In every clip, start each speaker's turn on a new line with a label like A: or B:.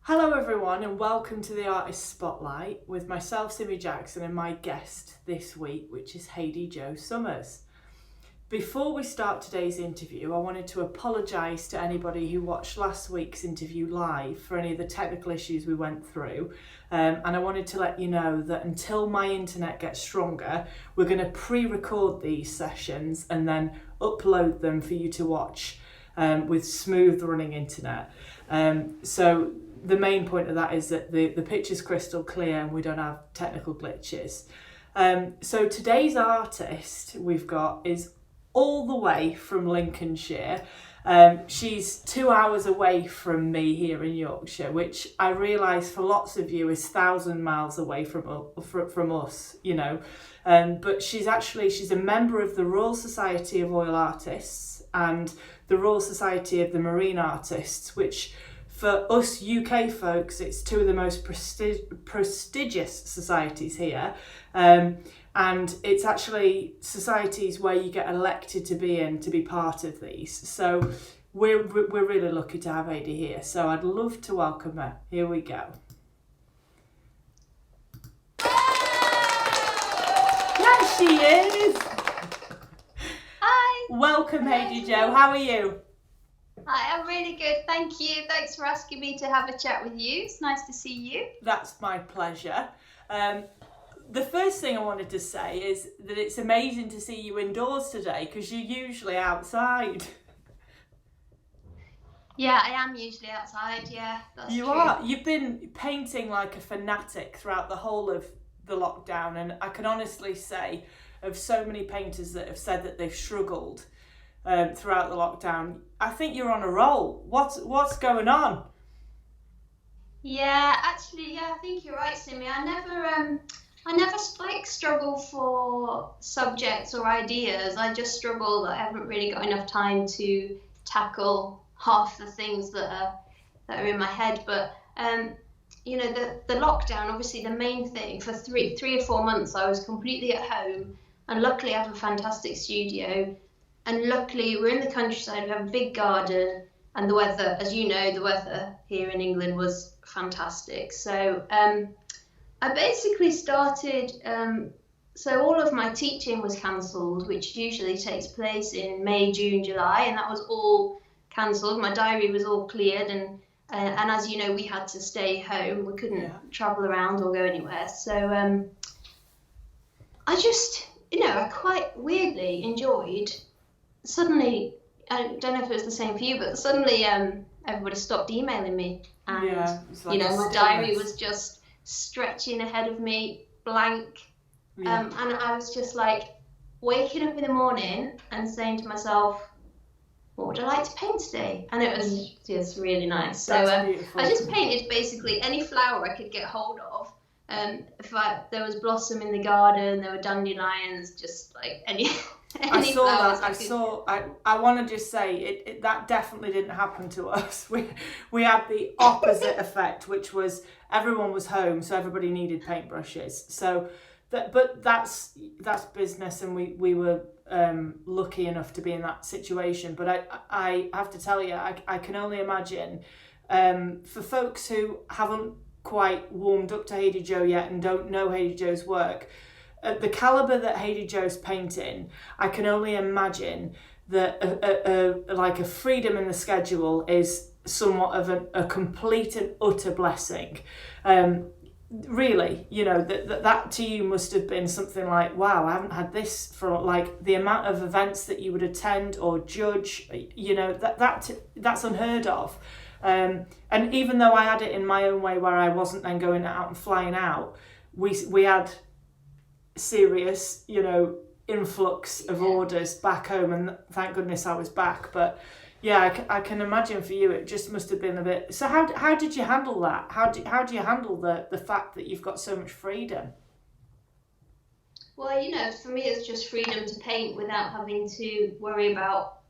A: Hello everyone and welcome to the Artist Spotlight with myself, Simmy Jackson, and my guest this week, which is Haidee-Jo SUMMERS. Before we start today's interview, I wanted to apologise to anybody who watched last week's interview live for any of the technical issues we went through. And I wanted to let you know that until my internet gets stronger, we're going to pre-record these sessions and then upload them for you to watch with smooth running internet. So the main point of that is that the picture's crystal clear and we don't have technical glitches. So today's artist we've got is all the way from Lincolnshire. She's 2 hours away from me here in Yorkshire, which I realise for lots of you is 1,000 miles away from us, you know. But she's a member of the Royal Society of Oil Artists and the Royal Society of the Marine Artists, which for us UK folks, it's two of the most prestigious societies here. And it's actually societies where you get elected to be part of these. So we're really lucky to have Haidee here. So I'd love to welcome her. Here we go. There she is.
B: Hi.
A: Welcome, Haidee-Jo. How are you?
B: Hi, I'm really good. Thank you. Thanks for asking me to have a chat with you. It's nice to see you.
A: That's my pleasure. The first thing I wanted to say is that it's amazing to see you indoors today because you're usually outside.
B: Yeah, I am usually outside. Yeah, that's
A: true. You are. You've been painting like a fanatic throughout the whole of the lockdown, and I can honestly say of so many painters that have said that they've struggled throughout the lockdown, I think you're on a roll. What's going on?
B: Yeah, actually, yeah, I think you're right, Simmy. I never like struggle for subjects or ideas. I just struggle that I haven't really got enough time to tackle half the things that are in my head. But you know, the lockdown, obviously the main thing for three or 4 months, I was completely at home, and luckily I have a fantastic studio. And luckily, we're in the countryside, we have a big garden, and the weather, as you know, the weather here in England was fantastic. So I basically started, so all of my teaching was cancelled, which usually takes place in May, June, July, and that was all cancelled. My diary was all cleared, and as you know, we had to stay home. We couldn't travel around or go anywhere. So I just, you know, I quite weirdly enjoyed. Suddenly, I don't know if it was the same for you, but suddenly everybody stopped emailing me, and like, you know, my diary was just stretching ahead of me, blank, and I was just like waking up in the morning and saying to myself, what would I like to paint today? And it was just really nice. So I just painted basically any flower I could get hold of. There was blossom in the garden, there were dandelions, just like any
A: I saw that. I want to just say that definitely didn't happen to us. We had the opposite effect, which was everyone was home, so everybody needed paintbrushes. So but that's business, and we were lucky enough to be in that situation. But I have to tell you, I can only imagine for folks who haven't quite warmed up to Haidee-Jo yet and don't know Haidee-Jo's work, at the calibre that Haidee-Jo's painting, I can only imagine that like a freedom in the schedule is somewhat of a complete and utter blessing. Really, you know, that to you must have been something like, wow, I haven't had this for, like, the amount of events that you would attend or judge, you know, that's unheard of. And even though I had it in my own way where I wasn't then going out and flying out, we had serious, you know, influx of orders back home, and thank goodness I was back. But yeah, I can imagine for you it just must have been a bit. So how did you handle that? How do you handle the fact that you've got so much freedom?
B: Well, you know, for me it's just freedom to paint without having to worry about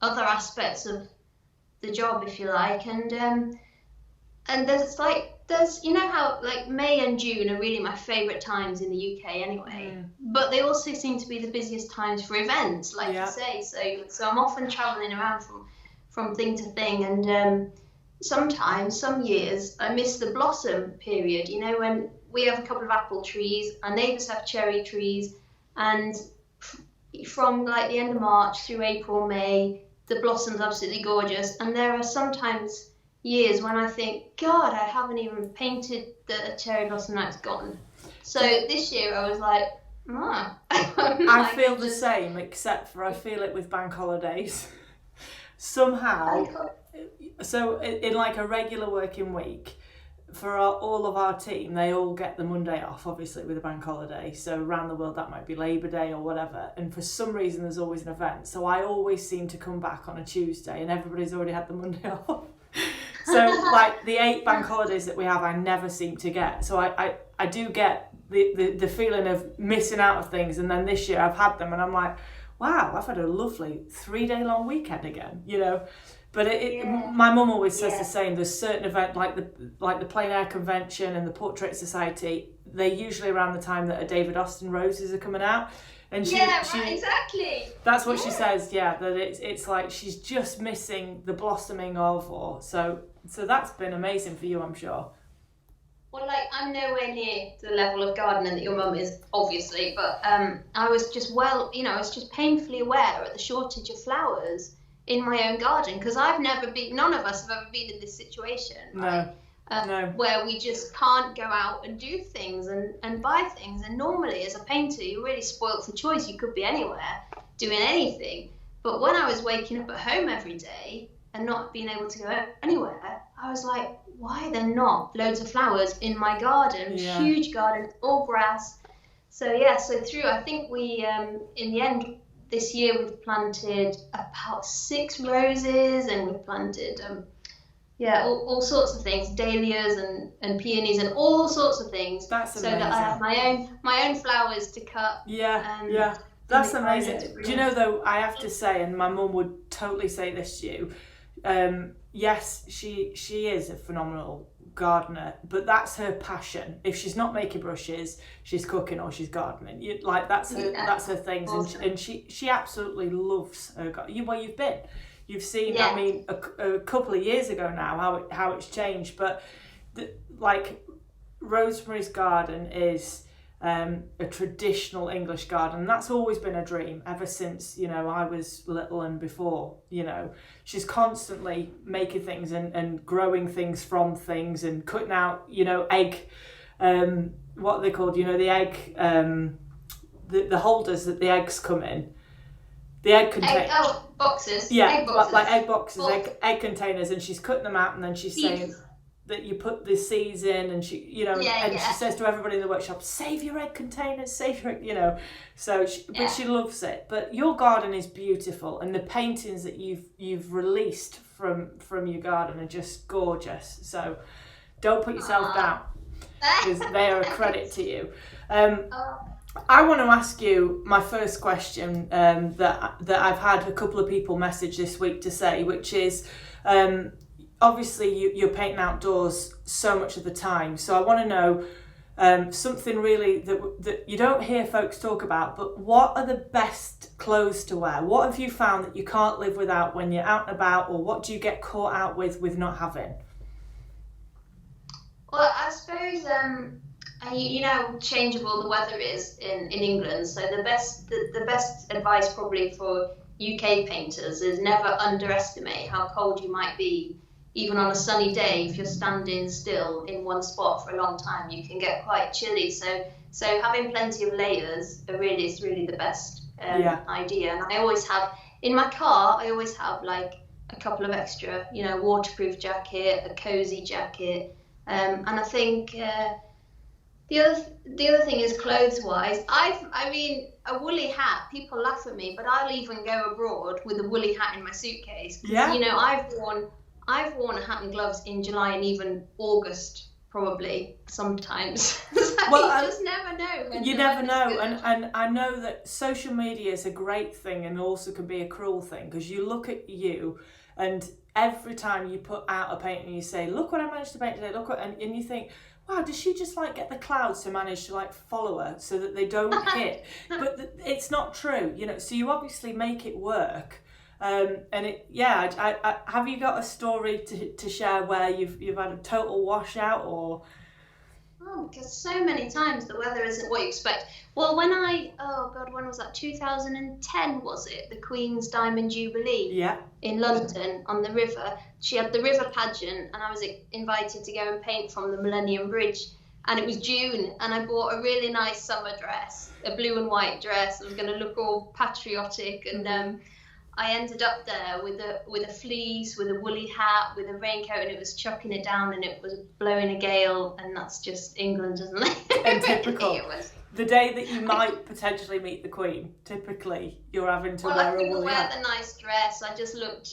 B: other aspects of the job, if you like. And there's you know how like May and June are really my favourite times in the UK anyway, but they also seem to be the busiest times for events, like you say. So I'm often travelling around from thing to thing, and sometimes, some years, I miss the blossom period, you know, when we have a couple of apple trees, our neighbours have cherry trees, and from like the end of March through April, May, the blossom's absolutely gorgeous. And there are sometimes years when I think, God, I haven't even painted the cherry blossom, now it's gone. So this year I was like,
A: I feel the same, except for I feel it with bank holidays. Somehow, so in like a regular working week, for all of our team, they all get the Monday off, obviously with a bank holiday. So around the world, that might be Labour Day or whatever. And for some reason, there's always an event. So I always seem to come back on a Tuesday and everybody's already had the Monday off. So like the 8 bank holidays that we have, I never seem to get. So I do get the feeling of missing out of things. And then this year I've had them and I'm like, wow, I've had a lovely 3-day long weekend again, you know. But my mum always says the same. There's certain events like the Plein convention and the Portrait Society. They're usually around the time that a David Austin roses are coming out, and she
B: exactly.
A: That's what she says. Yeah, that it's like she's just missing the blossoming of, or so that's been amazing for you, I'm sure.
B: Well, like, I'm nowhere near the level of gardening that your mum is, obviously, but I was just I was just painfully aware at the shortage of flowers in my own garden, because none of us have ever been in this situation, right? No. Where we just can't go out and do things and buy things. And normally as a painter, you're really spoilt for choice. You could be anywhere doing anything. But when I was waking up at home every day and not being able to go anywhere, I was like, why are there not loads of flowers in my garden?
A: Yeah.
B: Huge garden, all grass. So I think we, in the end, this year we've planted about 6 roses, and we've planted all sorts of things, dahlias and peonies and all sorts of things.
A: That's amazing.
B: So that I have my own flowers to cut.
A: Yeah. That's amazing. Do you know, though, I have to say, and my mum would totally say this to you, yes, she is a phenomenal gardener, but that's her passion. If she's not making brushes, she's cooking or she's gardening. That's her things. Awesome. And she absolutely loves her garden. You've seen, I mean, a couple of years ago now how it's changed, but Rosemary's garden is a traditional English garden. That's always been a dream ever since, you know, I was little and before, you know. She's constantly making things and growing things from things and cutting out, you know, egg, what are they called? You know, the egg, the holders that the eggs come in. The egg containers.
B: Boxes.
A: Yeah,
B: egg boxes.
A: like egg boxes, egg containers, and she's cutting them out, and then she's saying that you put the seeds in, and she, you know, she says to everybody in the workshop, save your egg containers, save your, you know. So, but she loves it. But your garden is beautiful, and the paintings that you've released from your garden are just gorgeous. So, don't put yourself down, because they are a credit to you. I want to ask you my first question that I've had a couple of people message this week to say, which is, obviously you're painting outdoors so much of the time. So I want to know something really that you don't hear folks talk about, but what are the best clothes to wear? What have you found that you can't live without when you're out and about, or what do you get caught out with not having?
B: Well, I suppose... you know how changeable the weather is in England, so the best advice probably for UK painters is never underestimate how cold you might be. Even on a sunny day, if you're standing still in one spot for a long time, you can get quite chilly. So having plenty of layers is really the best idea. And I always have, in my car, like a couple of extra, you know, waterproof jacket, a cozy jacket, and I think... The other thing is clothes-wise. I mean, a woolly hat. People laugh at me, but I'll even go abroad with a woolly hat in my suitcase.
A: Yeah.
B: You know, I've worn a hat and gloves in July and even August, probably sometimes. Well, you just never know.
A: You never know, and I know that social media is a great thing and also can be a cruel thing, because you look at you, and every time you put out a painting, you say, "Look what I managed to paint today." And you think, wow, does she just like get the clouds to manage to like follow her so that they don't hit? But it's not true, you know. So you obviously make it work, And have you got a story to share where you've had a total washout or?
B: Oh, because so many times the weather isn't what you expect. Well, when was that? 2010, was it? The Queen's Diamond Jubilee.
A: Yeah.
B: In London on the river. She had the river pageant, and I was invited to go and paint from the Millennium Bridge. And it was June, and I bought a really nice summer dress, a blue and white dress. I was going to look all patriotic, and I ended up there with a fleece, with a woolly hat, with a raincoat, and it was chucking it down, and it was blowing a gale, and that's just England, isn't it?
A: And typical. The day that you might potentially meet the Queen, typically you're having to wear a woolly hat.
B: I couldn't wear the nice dress. I just looked,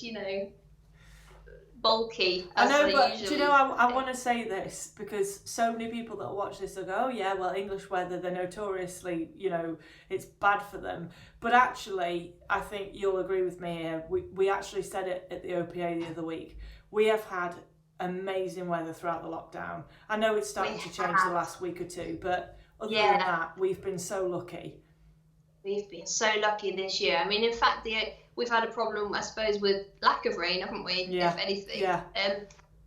B: bulky.
A: I know, but do you know, I want to say this because so many people that watch this will go, oh yeah, well, English weather, they're notoriously, it's bad for them. But actually, I think you'll agree with me here. We actually said it at the OPA the other week. We have had amazing weather throughout the lockdown. I know it's starting to change the last week or two, but other than that, we've been so lucky.
B: We've been so lucky this year. I mean, in fact, we've had a problem, I suppose, with lack of rain, haven't we? Yeah. If anything.
A: Yeah.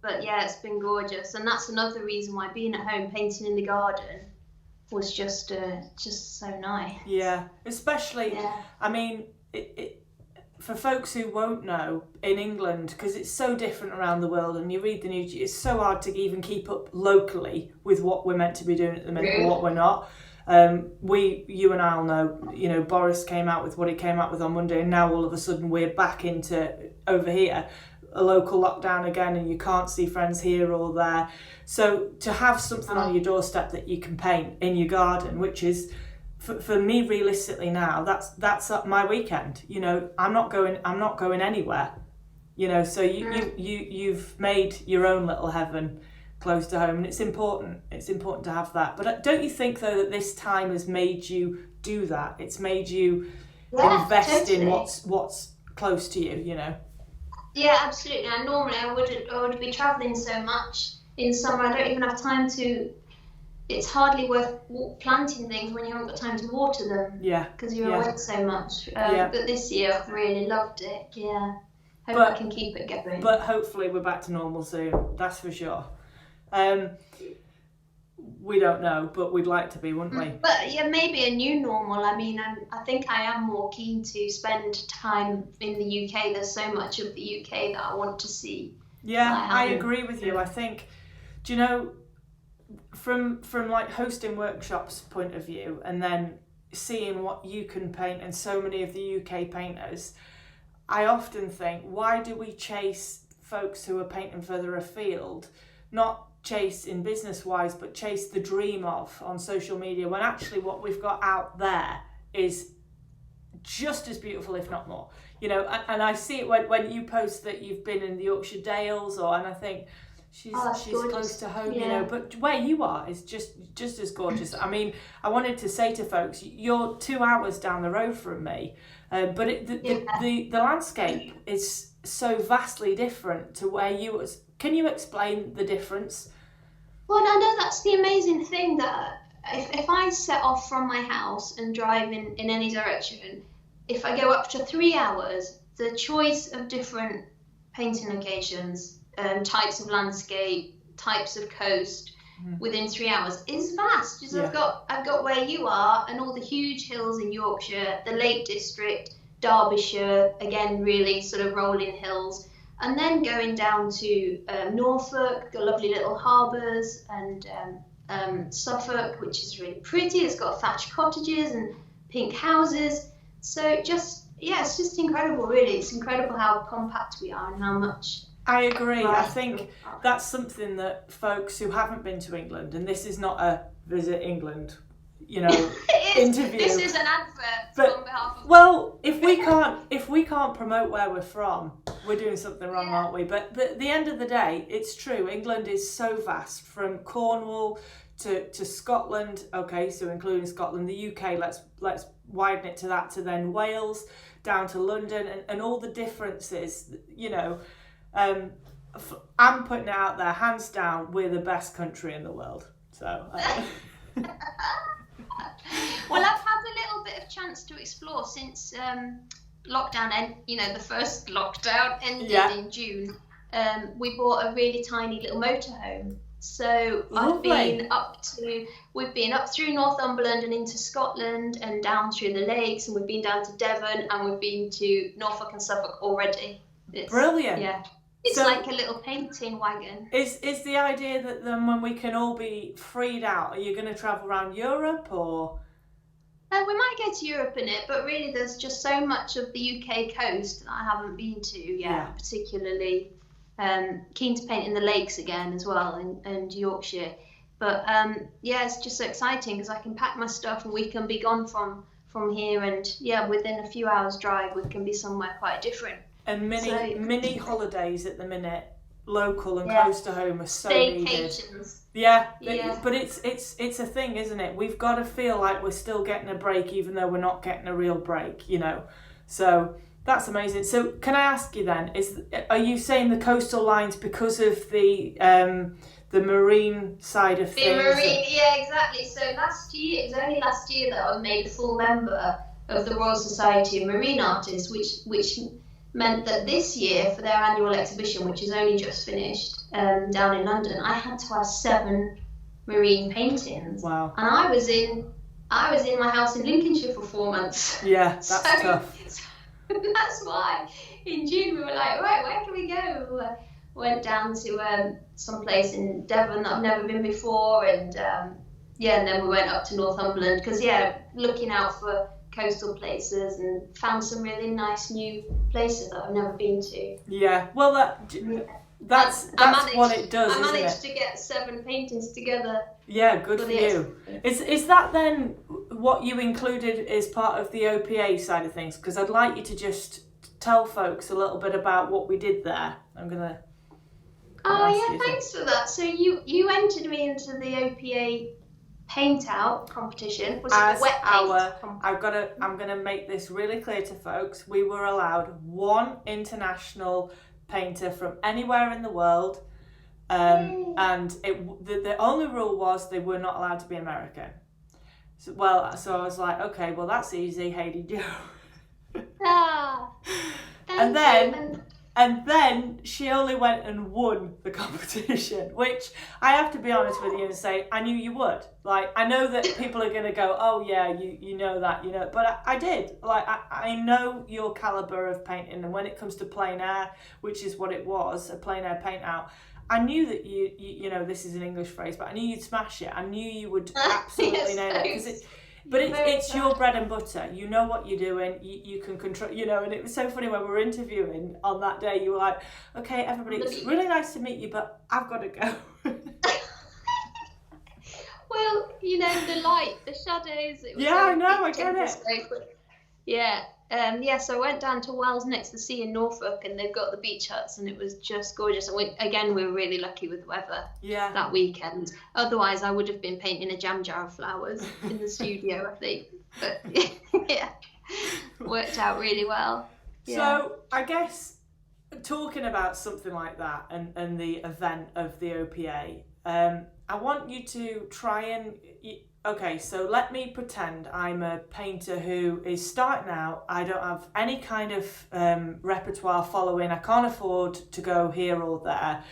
B: But yeah, it's been gorgeous, and that's another reason why being at home painting in the garden was just so nice.
A: Yeah, especially. Yeah. I mean, for folks who won't know, in England, because it's so different around the world, and you read the news, it's so hard to even keep up locally with what we're meant to be doing at the minute and what we're not. You and I'll know, Boris came out with what he came out with on Monday, and now all of a sudden we're back into over here a local lockdown again, and you can't see friends here or there. So to have something on your doorstep that you can paint in your garden, which is for me realistically now, that's my weekend. I'm not going anywhere. So you've made your own little heaven close to home, and it's important to have that. But don't you think though that this time has made you do that? It's made you invest in what's close to you,
B: Yeah, absolutely. And normally I would be traveling so much in summer, I don't even have time to. It's hardly worth planting things when you haven't got time to water them.
A: Yeah.
B: Because you're away so much. But this year I've really loved it. Yeah. Hope I can keep it going.
A: But hopefully we're back to normal soon. That's for sure. We don't know, but we'd like to be, wouldn't we?
B: But yeah, maybe a new normal. I mean, I think I am more keen to spend time in the UK. There's so much of the UK that I want to see.
A: Yeah, I agree with you. I think, do you know, from like hosting workshops point of view, and then seeing what you can paint and so many of the UK painters, I often think, why do we chase folks who are painting further afield? Not chase in business wise, but chase the dream of on social media, when actually what we've got out there is just as beautiful, if not more. And I see it when you post that you've been in the Yorkshire Dales, and I think she's close to home, but where you are is just as gorgeous. I mean, I wanted to say to folks, you're 2 hours down the road from me, but the landscape is so vastly different to where you was. Can you explain the difference?
B: Well, I know that's the amazing thing, that if I set off from my house and drive in any direction, if I go up to 3 hours, the choice of different painting locations, types of landscape, types of coast within 3 hours is vast. Just I've got where you are and all the huge hills in Yorkshire, the Lake District, Derbyshire, again really sort of rolling hills. And then going down to Norfolk, the lovely little harbours, and Suffolk, which is really pretty. It's got thatched cottages and pink houses. So it's just incredible, really. It's incredible how compact we are and how much.
A: I agree. I think that's something that folks who haven't been to England, and this is not a Visit England, interview.
B: This is an advert on behalf of.
A: Well, if we can't promote where we're from, we're doing something wrong, aren't we? But at the end of the day, it's true. England is so vast, from Cornwall to Scotland. Okay, so including Scotland, the UK. Let's widen it to that, to then Wales, down to London, and all the differences. I'm putting it out there, hands down, we're the best country in the world. So.
B: Well, I've had a little bit of chance to explore since lockdown the first lockdown ended in June, we bought a really tiny little motorhome. So
A: Lovely.
B: we've been up through Northumberland and into Scotland and down through the lakes, and we've been down to Devon, and we've been to Norfolk and Suffolk already.
A: Brilliant.
B: Yeah. It's like a little painting wagon.
A: Is the idea that then when we can all be freed out, are you going to travel around Europe or?
B: We might go to Europe in it, but really there's just so much of the UK coast that I haven't been to yet. Yeah. Particularly keen to paint in the lakes again as well, and Yorkshire. But it's just so exciting because I can pack my stuff and we can be gone from here, and within a few hours drive we can be somewhere quite different.
A: And mini holidays at the minute, local and close to home, are so needed. Yeah, but it's a thing, isn't it? We've got to feel like we're still getting a break, even though we're not getting a real break, So that's amazing. So can I ask you then, are you saying the coastal lines because of the marine side of things?
B: The marine, yeah, exactly. So it was only last year that I was made a full member of the Royal Society of Marine Artists, which meant that this year, for their annual exhibition, which is only just finished down in London, I had to have 7 marine paintings.
A: Wow!
B: And I was in my house in Lincolnshire for 4 months.
A: Yeah, that's tough.
B: That's why in June we were like, right, where can we go? Went down to some place in Devon that I've never been before, and and then we went up to Northumberland because looking out for coastal places, and found some really nice new places that I've never been to.
A: Yeah, well, that's what it does.
B: I managed to get 7 paintings together.
A: Yeah, good for you. Is that then what you included as part of the OPA side of things? Because I'd like you to just tell folks a little bit about what we did there. I'm gonna.
B: Thanks for that. So you entered me into the OPA paint out competition. Was it wet paint?
A: I'm gonna make this really clear to folks. We were allowed 1 international painter from anywhere in the world, and the only rule was they were not allowed to be American. So I was like, okay, well that's easy, Haidee-Jo. And then she only went and won the competition, which I have to be honest with you and say, I knew you would. Like, I know that people are going to go, oh yeah, you know that, but I did. Like, I know your caliber of painting, and when it comes to plein air, which is what it was, a plein air paint out, I knew that you this is an English phrase, but I knew you'd smash it. I knew you would absolutely nail it. But it's your bread and butter. You know what you're doing. You can control, and it was so funny when we were interviewing on that day. You were like, okay, everybody, it's really nice to meet you, but I've got to go.
B: Well, the light, the shadows.
A: I know, I get it.
B: So I went down to Wells next to the sea in Norfolk, and they've got the beach huts, and it was just gorgeous. And we were really lucky with the weather that weekend. Otherwise, I would have been painting a jam jar of flowers in the studio, I think. But worked out really well. Yeah.
A: So I guess talking about something like that and the event of the OPA, I want you to try and... Okay, so let me pretend I'm a painter who is starting out. I don't have any kind of repertoire following. I can't afford to go here or there.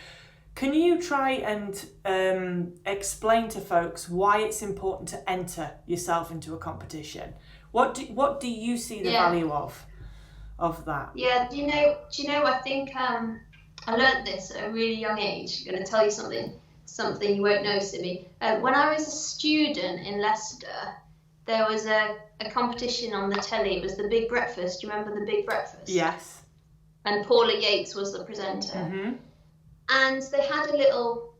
A: Can you try and explain to folks why it's important to enter yourself into a competition? What do you see the value of that?
B: Yeah, do you know? I think I learnt this at a really young age. I'm going to tell you something you won't know, Simi. When I was a student in Leicester, there was a competition on the telly. It was the Big Breakfast. Do you remember the Big Breakfast?
A: Yes.
B: And Paula Yates was the presenter. Mm-hmm. And they had a little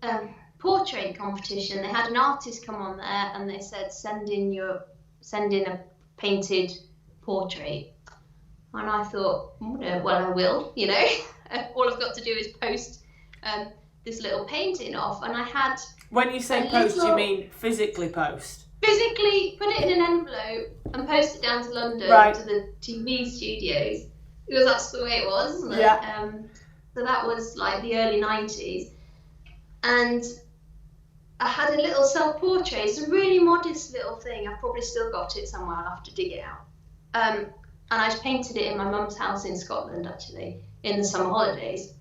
B: portrait competition. They had an artist come on there, and they said, send in a painted portrait. And I thought, well, I will, all I've got to do is post this little painting off, and I had...
A: When you say post, you mean physically post?
B: Physically put it in an envelope and post it down to London to the TV studios, because that's the way it was, isn't it?
A: Yeah.
B: So that was like the early 90s, and I had a little self-portrait. It's a really modest little thing. I've probably still got it somewhere. I'll have to dig it out. and I painted it in my mum's house in Scotland, actually, in the summer holidays.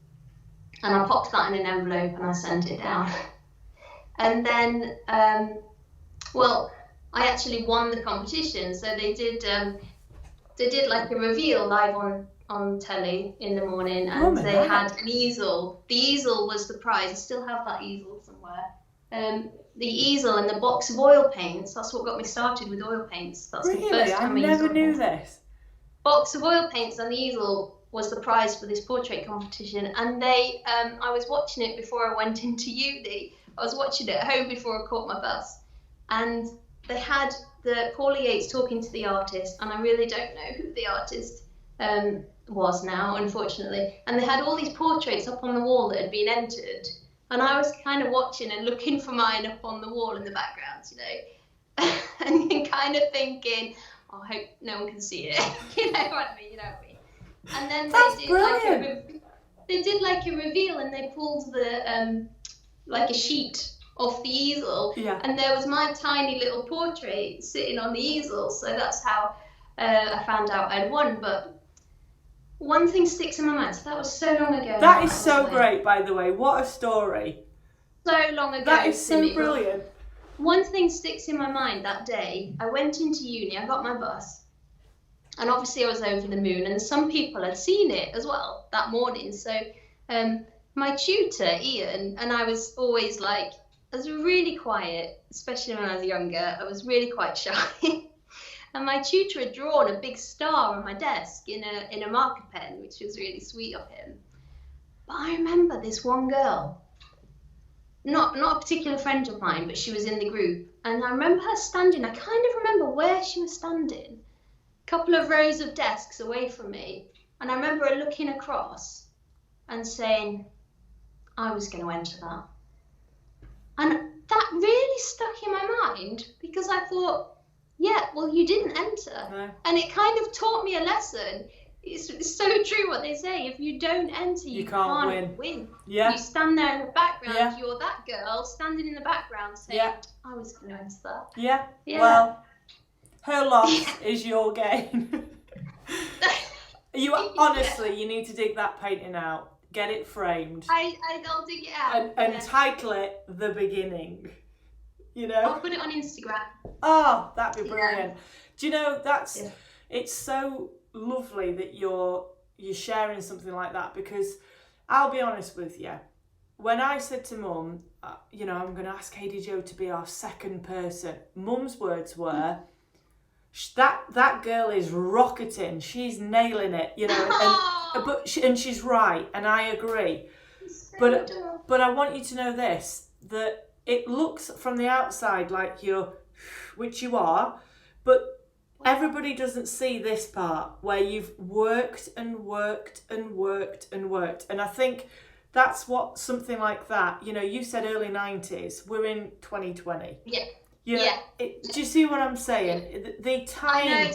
B: And I popped that in an envelope and I sent it down. And then, well, I actually won the competition. So they did like a reveal live on telly in the morning, and they had an easel. The easel was the prize. I still have that easel somewhere. The easel and the box of oil paints. That's what got me started with oil paints. That's
A: really?
B: the first time
A: I never knew this.
B: Box of oil paints and the easel was the prize for this portrait competition. And they, I was watching it before I went into uni. I was watching it at home before I caught my bus, and they had the Paulie Yates talking to the artist, and I really don't know who the artist was now, unfortunately. And they had all these portraits up on the wall that had been entered, and I was kind of watching and looking for mine up on the wall in the background, you know, and kind of thinking, oh, I hope no one can see it. You know what I mean? And then they did like a reveal, and they pulled the like a sheet off the easel, and there was my tiny little portrait sitting on the easel. So that's how I found out I'd won. But one thing sticks in my mind. So that was so long ago.
A: That is so great, by the way. What a story.
B: So long ago.
A: That is so brilliant.
B: One thing sticks in my mind that day. I went into uni, I got my bus, and obviously I was over the moon, and some people had seen it as well that morning. So my tutor, Ian, and I was always like, I was really quiet, especially when I was younger. I was really quite shy. And my tutor had drawn a big star on my desk in a marker pen, which was really sweet of him. But I remember this one girl, not a particular friend of mine, but she was in the group. And I remember her standing, I kind of remember where she was standing, a couple of rows of desks away from me. And I remember her looking across and saying, I was going to enter that. And that really stuck in my mind, because I thought, yeah, well, you didn't enter.
A: No.
B: And it kind of taught me a lesson. It's so true what they say. If you don't enter, you can't win.
A: Yeah.
B: You stand there in the background, you're that girl standing in the background saying, I was going to enter that.
A: Yeah. Well, her loss is your gain. Honestly, you need to dig that painting out. Get it framed.
B: I'll dig it out.
A: And title it The Beginning. You know?
B: I'll put it on Instagram.
A: Oh, that'd be brilliant. Do you know, it's so lovely that you're sharing something like that, because I'll be honest with you, when I said to Mum, you know, I'm going to ask Haidee-Jo to be our second person, Mum's words were, that girl is rocketing, she's nailing it, you know, and she's right, and I agree. But I want you to know this, that it looks from the outside like which you are, but everybody doesn't see this part where you've worked and worked and worked and worked. And I think that's what something like that, you know, you said early 90s, we're in 2020.
B: Yeah.
A: You know, do you see what I'm saying? The time.
B: I know.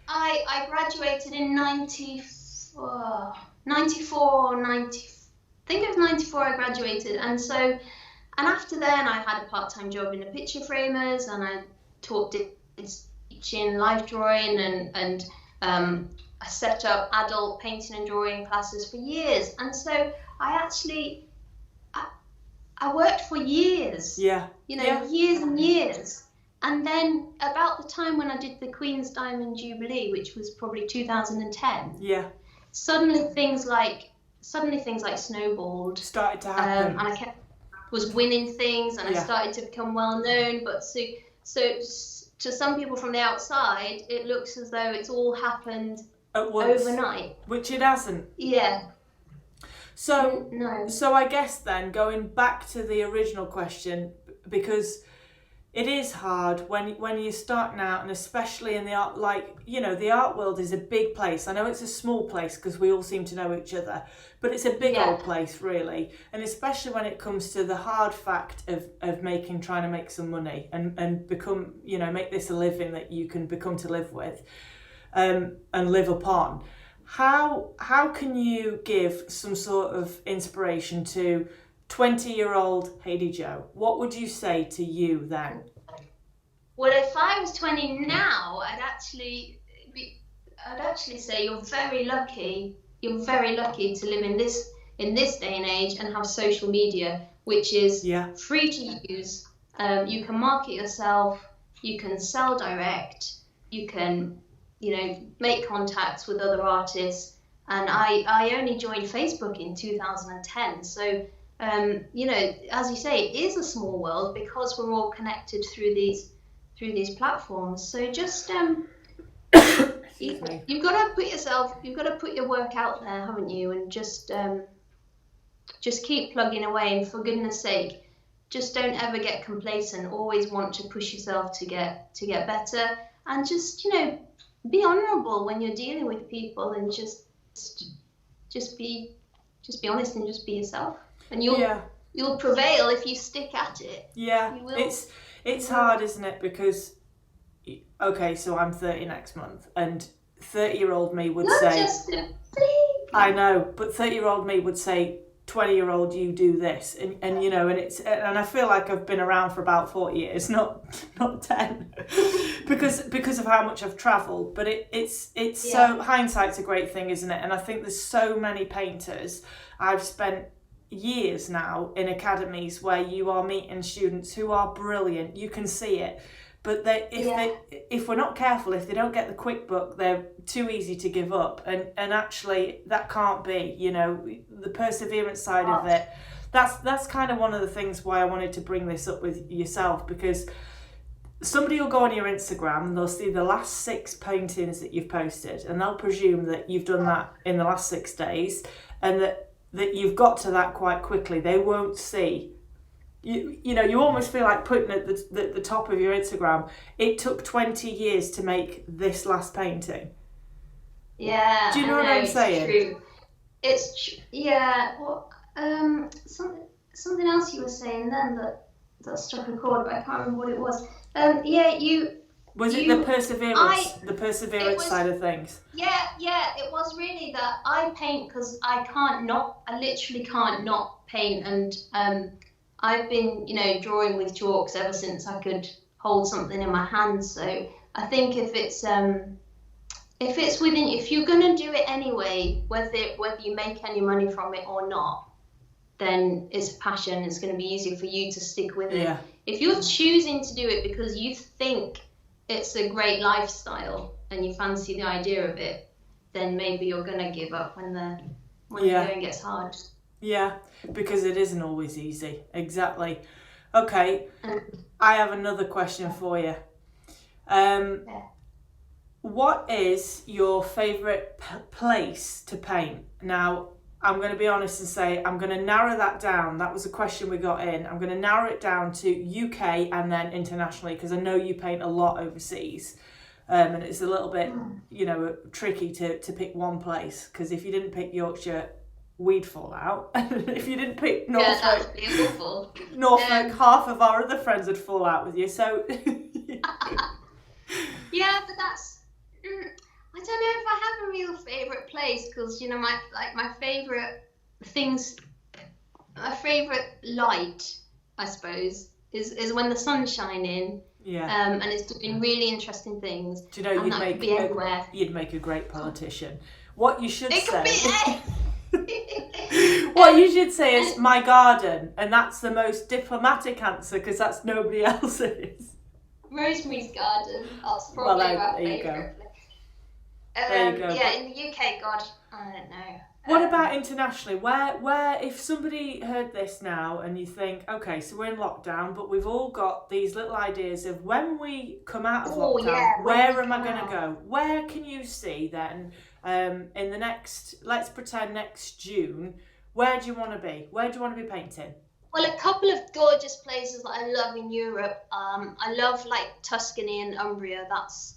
B: I graduated in 94 or 90. I think it was 94 I graduated. And after then I had a part-time job in the picture framers, and I teaching life drawing, and I set up adult painting and drawing classes for years. And so I worked for years. Yeah. You know, years and years. And then about the time when I did the Queen's Diamond Jubilee, which was probably 2010. Suddenly things like snowballed.
A: Started to happen.
B: And I was winning things, and I started to become well known. But so to some people from the outside, it looks as though it's all happened
A: at once,
B: overnight,
A: which it hasn't.
B: Yeah.
A: So
B: no.
A: So I guess then going back to the original question, because it is hard when you're starting out, and especially in the art, like, you know, the art world is a big place. I know it's a small place because we all seem to know each other, but it's a big old place, really. And especially when it comes to the hard fact of trying to make some money and become, you know, make this a living that you can become to live with, and live upon. How can you give some sort of inspiration to 20-year-old Haidee-Jo? What would you say to you then?
B: Well, if I was 20 now, I'd actually I'd actually say you're very lucky. You're very lucky to live in this day and age and have social media, which is free to use. You can market yourself. You can sell direct. You can, make contacts with other artists. And I only joined Facebook in 2010. So, as you say, it is a small world because we're all connected through these platforms. So just you've got to put your work out there, haven't you? And just keep plugging away. And for goodness sake, just don't ever get complacent. Always want to push yourself to get better. And just be honourable when you're dealing with people, and just be honest and just be yourself. And you'll prevail if you stick at it.
A: Yeah, it's hard, isn't it? Because okay, so I'm 30 next month, and 30-year-old me would
B: Not
A: say,
B: just a baby.
A: I know, but 30-year-old me would say, 20-year-old, you do this, and and I feel like I've been around for about 40 years, not 10, because of how much I've travelled. But it's so, hindsight's a great thing, isn't it? And I think there's so many painters. I've spent years now in academies where you are meeting students who are brilliant. You can see it. But if we're not careful, if they don't get the quick book, they're too easy to give up. And actually, that can't be. The perseverance side of it. That's kind of one of the things why I wanted to bring this up with yourself, because somebody will go on your Instagram and they'll see the last 6 paintings that you've posted, and they'll presume that you've done that in the last 6 days, and that you've got to that quite quickly. They won't see. You almost feel like putting at the top of your Instagram, it took 20 years to make this last painting.
B: Yeah.
A: Do you know what I'm saying?
B: It's true. Yeah. Well, something else you were saying then that struck a chord, but I can't remember what it was. Was it the perseverance side of things? Yeah. It was really that I paint because I literally can't not paint, and I've been, drawing with chalks ever since I could hold something in my hand. So I think if you're gonna do it anyway, whether you make any money from it or not, then it's a passion. It's going to be easier for you to stick with it. If you're choosing to do it because you think it's a great lifestyle and you fancy the idea of it, then maybe you're gonna give up when the going gets hard.
A: Yeah, because it isn't always easy. Exactly. Okay, I have another question for you. What is your favourite place to paint? Now, I'm going to be honest and say I'm going to narrow that down. That was a question we got in. I'm going to narrow it down to UK and then internationally, because I know you paint a lot overseas. And it's a little bit, tricky to pick one place, because if you didn't pick Yorkshire, we'd fall out. If you didn't pick Norfolk,
B: that would be awful.
A: Norfolk, half of our other friends would fall out with you. So
B: yeah, but that's I don't know if I have a real favourite place, because my favourite things, my favourite light, I suppose, is when the sun's shining.
A: Yeah.
B: And it's doing really interesting things.
A: Do you know you'd make a great politician. What you should say. What you should say is my garden, and that's the most diplomatic answer, because that's nobody else's.
B: Rosemary's garden. That's probably my favourite.
A: There you go.
B: Yeah, in the UK, God, I don't know.
A: What about internationally? Where if somebody heard this now and you think, okay, so we're in lockdown, but we've all got these little ideas of when we come out of lockdown, where am I going to go? Where can you see then, in the next, let's pretend next June, where do you want to be? Where do you want to be painting?
B: Well, a couple of gorgeous places that I love in Europe. I love Tuscany and Umbria. That's,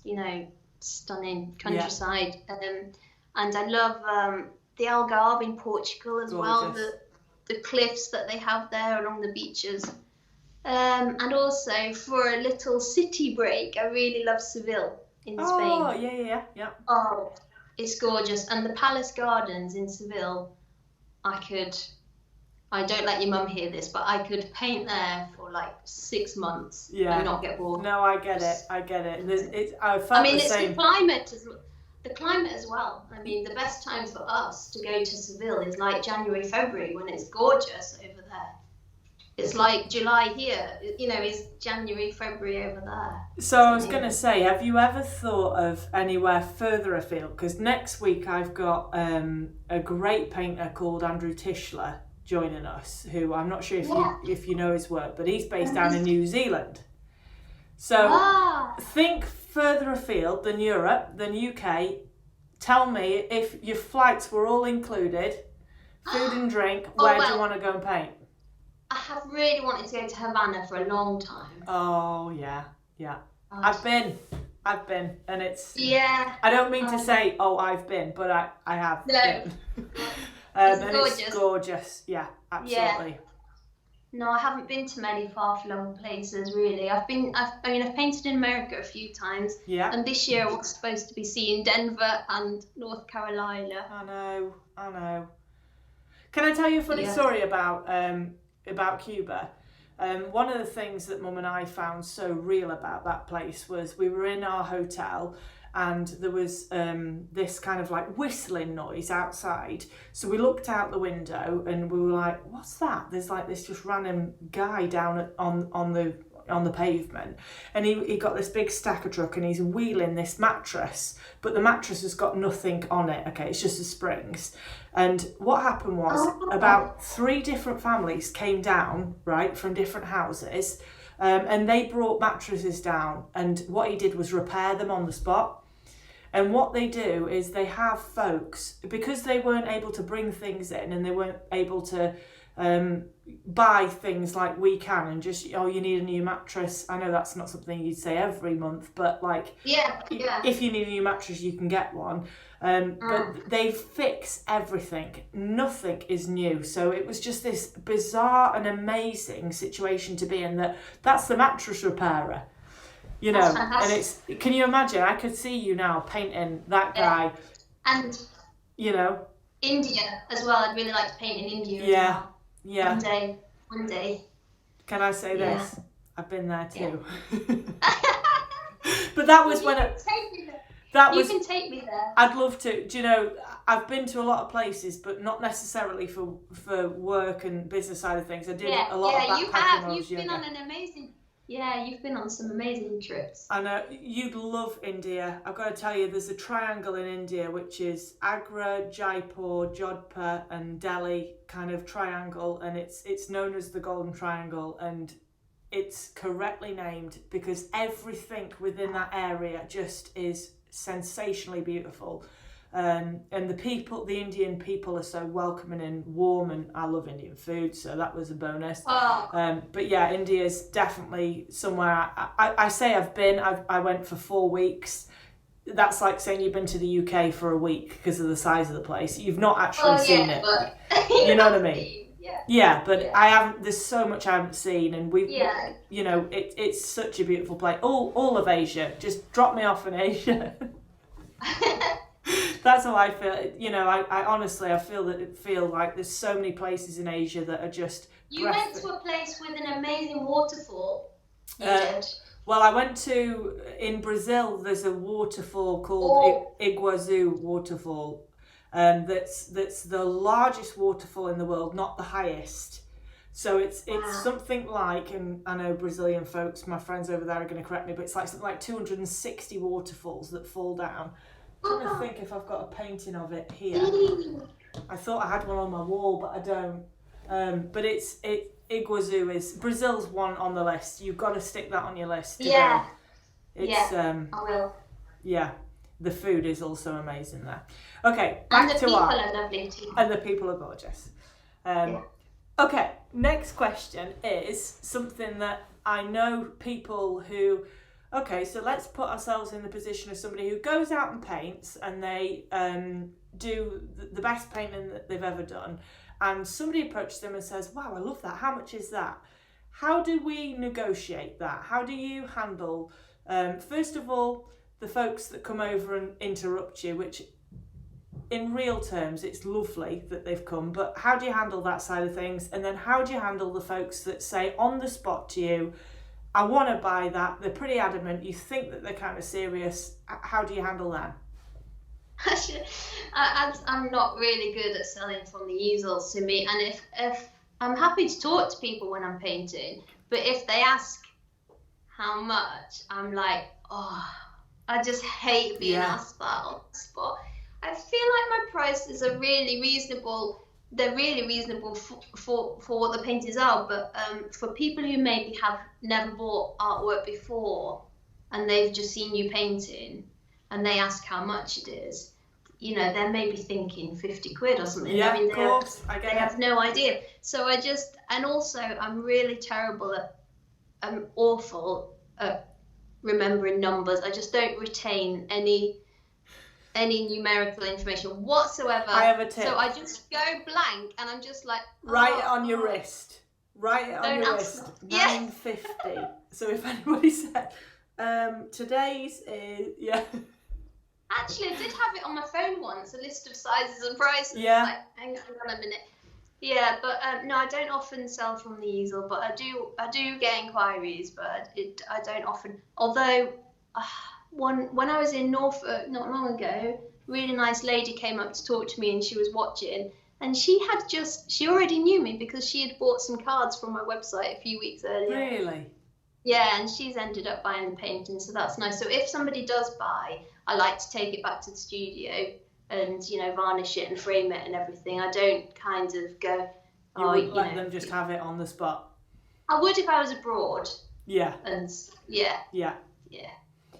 B: stunning countryside. And I love the Algarve in Portugal as well, the cliffs that they have there along the beaches. And also for a little city break, I really love Seville in Spain.
A: Oh, yeah.
B: Oh, it's gorgeous. And the Palace Gardens in Seville, I don't let your mum hear this, but I could paint there for 6 months and not get bored.
A: No, I get it. I felt
B: it's
A: the same.
B: The climate as well. the climate as well. I mean, the best time for us to go to Seville is like January, February, when it's gorgeous over there. It's like July here, you know, it's January, February over there.
A: So I was going to say, have you ever thought of anywhere further afield? Because next week I've got a great painter called Andrew Tischler joining us, who I'm not sure if you know his work, but he's based down in New Zealand. So think further afield than Europe, than UK. Tell me, if your flights were all included, food and drink, where do you want to go and paint?
B: I have really wanted to go to Havana for a long time.
A: Oh, yeah. I've been, and it's...
B: Yeah.
A: I don't mean to say, I've been, but I have been.
B: It's gorgeous.
A: It's gorgeous, yeah, absolutely.
B: Yeah. No, I haven't been to many far-flung places, really. I've painted in America a few times.
A: Yeah.
B: And this year I was supposed to be seeing Denver and North Carolina.
A: I know. Can I tell you a funny story about Cuba? One of the things that Mum and I found so real about that place was we were in our hotel and there was this kind of like whistling noise outside. So we looked out the window and we were like, what's that? There's like this just random guy down on the pavement, and he got this big stacker truck and he's wheeling this mattress, but the mattress has got nothing on it. Okay, it's just the springs. And what happened was about 3 different families came down, right, from different houses, and they brought mattresses down, and what he did was repair them on the spot. And what they do is they have folks, because they weren't able to bring things in and they weren't able to buy things like we can, and just, you need a new mattress. I know that's not something you'd say every month, but like, if you need a new mattress, you can get one. But they fix everything. Nothing is new. So it was just this bizarre and amazing situation to be in, that's the mattress repairer. You know, and it's, can you imagine? I could see you now painting that guy.
B: And,
A: you know,
B: India as well. I'd really like to paint in India as well.
A: Yeah.
B: One day.
A: Can I say this? I've been there too. But that was when
B: you can take me there.
A: I'd love to. Do you know, I've been to a lot of places, but not necessarily for work and business side of things. I did a lot of backpacking when I was younger.
B: You've been on some amazing trips.
A: I know, you'd love India. I've got to tell you, there's a triangle in India, which is Agra, Jaipur, Jodhpur and Delhi kind of triangle, and it's known as the Golden Triangle, and it's correctly named because everything within that area just is sensationally beautiful. And the Indian people are so welcoming and warm, and I love Indian food, so that was a bonus. But yeah, India's definitely somewhere. I say I've been. I went for 4 weeks. That's like saying you've been to the UK for a week because of the size of the place. You've not actually seen it.
B: But
A: you know what I mean? But I haven't. There's so much I haven't seen, and you know, it's such a beautiful place. All of Asia. Just drop me off in Asia. That's how I feel. You know, I honestly, I feel like there's so many places in Asia that are just...
B: You went to a place with an amazing waterfall. You did.
A: Well, I went to, in Brazil, there's a waterfall called Iguazu Waterfall. That's the largest waterfall in the world, not the highest. So it's something like, and I know Brazilian folks, my friends over there are going to correct me, but it's like something like 260 waterfalls that fall down. I'm trying to think if I've got a painting of it here. I thought I had one on my wall, but I don't. But Iguazu is Brazil's one on the list. You've got to stick that on your list.
B: I
A: will. Yeah, the food is also amazing there. Okay,
B: back to our. And the people are lovely too.
A: And the people are gorgeous. Okay, next question is something that I know people who. Okay, so let's put ourselves in the position of somebody who goes out and paints, and they do the best painting that they've ever done, and somebody approaches them and says, wow, I love that, how much is that? How do we negotiate that? How do you handle, first of all, the folks that come over and interrupt you, which in real terms, it's lovely that they've come, but how do you handle that side of things? And then how do you handle the folks that say on the spot to you, I want to buy that, they're pretty adamant, you think that they're kind of serious, how do you handle that?
B: I'm not really good at selling from the easels to me, and if I'm happy to talk to people when I'm painting, but if they ask how much, I'm like, oh, I just hate being asked that on the spot. I feel like my prices are really reasonable. They're really reasonable for what the paintings are, but for people who maybe have never bought artwork before and they've just seen you painting and they ask how much it is, they're maybe thinking 50 quid or something.
A: Yeah,
B: I mean,
A: of course. I get
B: they have no idea. So and also I'm really terrible at, I'm awful at remembering numbers. I just don't retain any numerical information whatsoever.
A: I have a tip.
B: So I just go blank and I'm just like,
A: write it on your wrist. Write it on your wrist. 9.50. So if anybody said today's is
B: Actually, I did have it on my phone once, a list of sizes and prices.
A: Yeah.
B: Like, hang on a minute. Yeah, but no, I don't often sell from the easel, but I do get inquiries, but I don't often. Although, when I was in Norfolk not long ago, a really nice lady came up to talk to me, and she was watching, and she already knew me because she had bought some cards from my website a few weeks earlier.
A: Really?
B: Yeah, and she's ended up buying the painting, so that's nice. So if somebody does buy, I like to take it back to the studio and varnish it and frame it and everything. I don't kind of go.
A: You wouldn't let them just have it on the spot.
B: I would if I was abroad.
A: Yeah.
B: And yeah.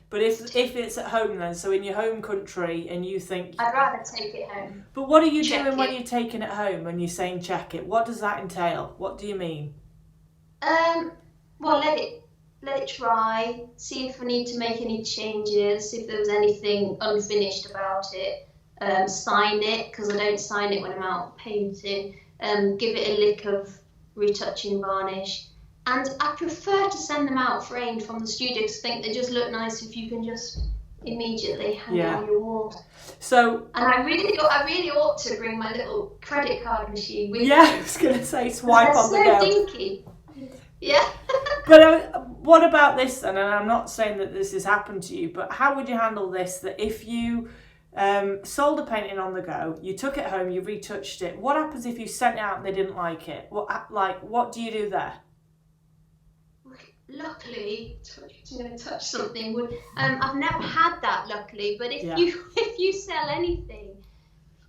A: But if it's at home then, so in your home country, and you think
B: I'd rather take it home.
A: But what are you doing when you're taking it home? When you're saying check it, what does that entail? What do you mean?
B: Well, let it dry. See if I need to make any changes. See if there was anything unfinished about it. Sign it, because I don't sign it when I'm out painting. Give it a lick of retouching varnish, and I prefer to send them out framed from the studio because I think they just look nice if you can just immediately hang on your wall.
A: So,
B: and I really ought to bring my little credit card machine with me.
A: I was gonna say swipe on the go.
B: They're so dinky. Yeah.
A: But what about this then? And I'm not saying that this has happened to you, but how would you handle this? That if you sold a painting on the go, you took it home, you retouched it. What happens if you sent it out and they didn't like it? What do you do there?
B: Luckily, I'm going to touch something. I've never had that, luckily. But if you sell anything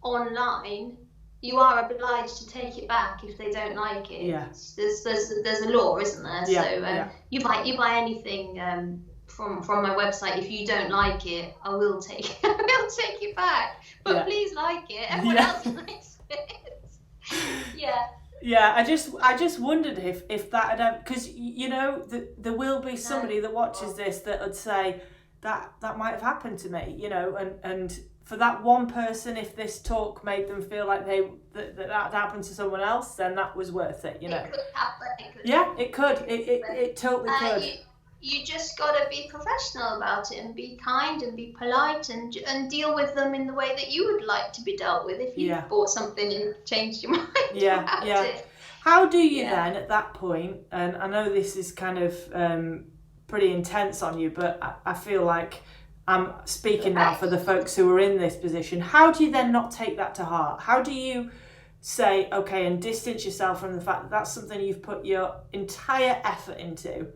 B: online, you are obliged to take it back if they don't like it.
A: Yeah.
B: There's a law, isn't there?
A: Yeah.
B: So you buy anything from my website. If you don't like it, I will take it back. But please like it. Everyone else likes it. Yeah.
A: Yeah, I just wondered if that had, because there will be somebody that watches this that would say that might have happened to me, and for that one person, if this talk made them feel like that happened to someone else, then that was worth it,
B: It could happen.
A: It could. It totally could.
B: You just got to be professional about it and be kind and be polite and deal with them in the way that you would like to be dealt with if you bought something and changed your mind about it.
A: How do you then at that point, and I know this is kind of pretty intense on you, but I feel like I'm speaking now for the folks who are in this position, how do you then not take that to heart? How do you say, okay, and distance yourself from the fact that that's something you've put your entire effort into?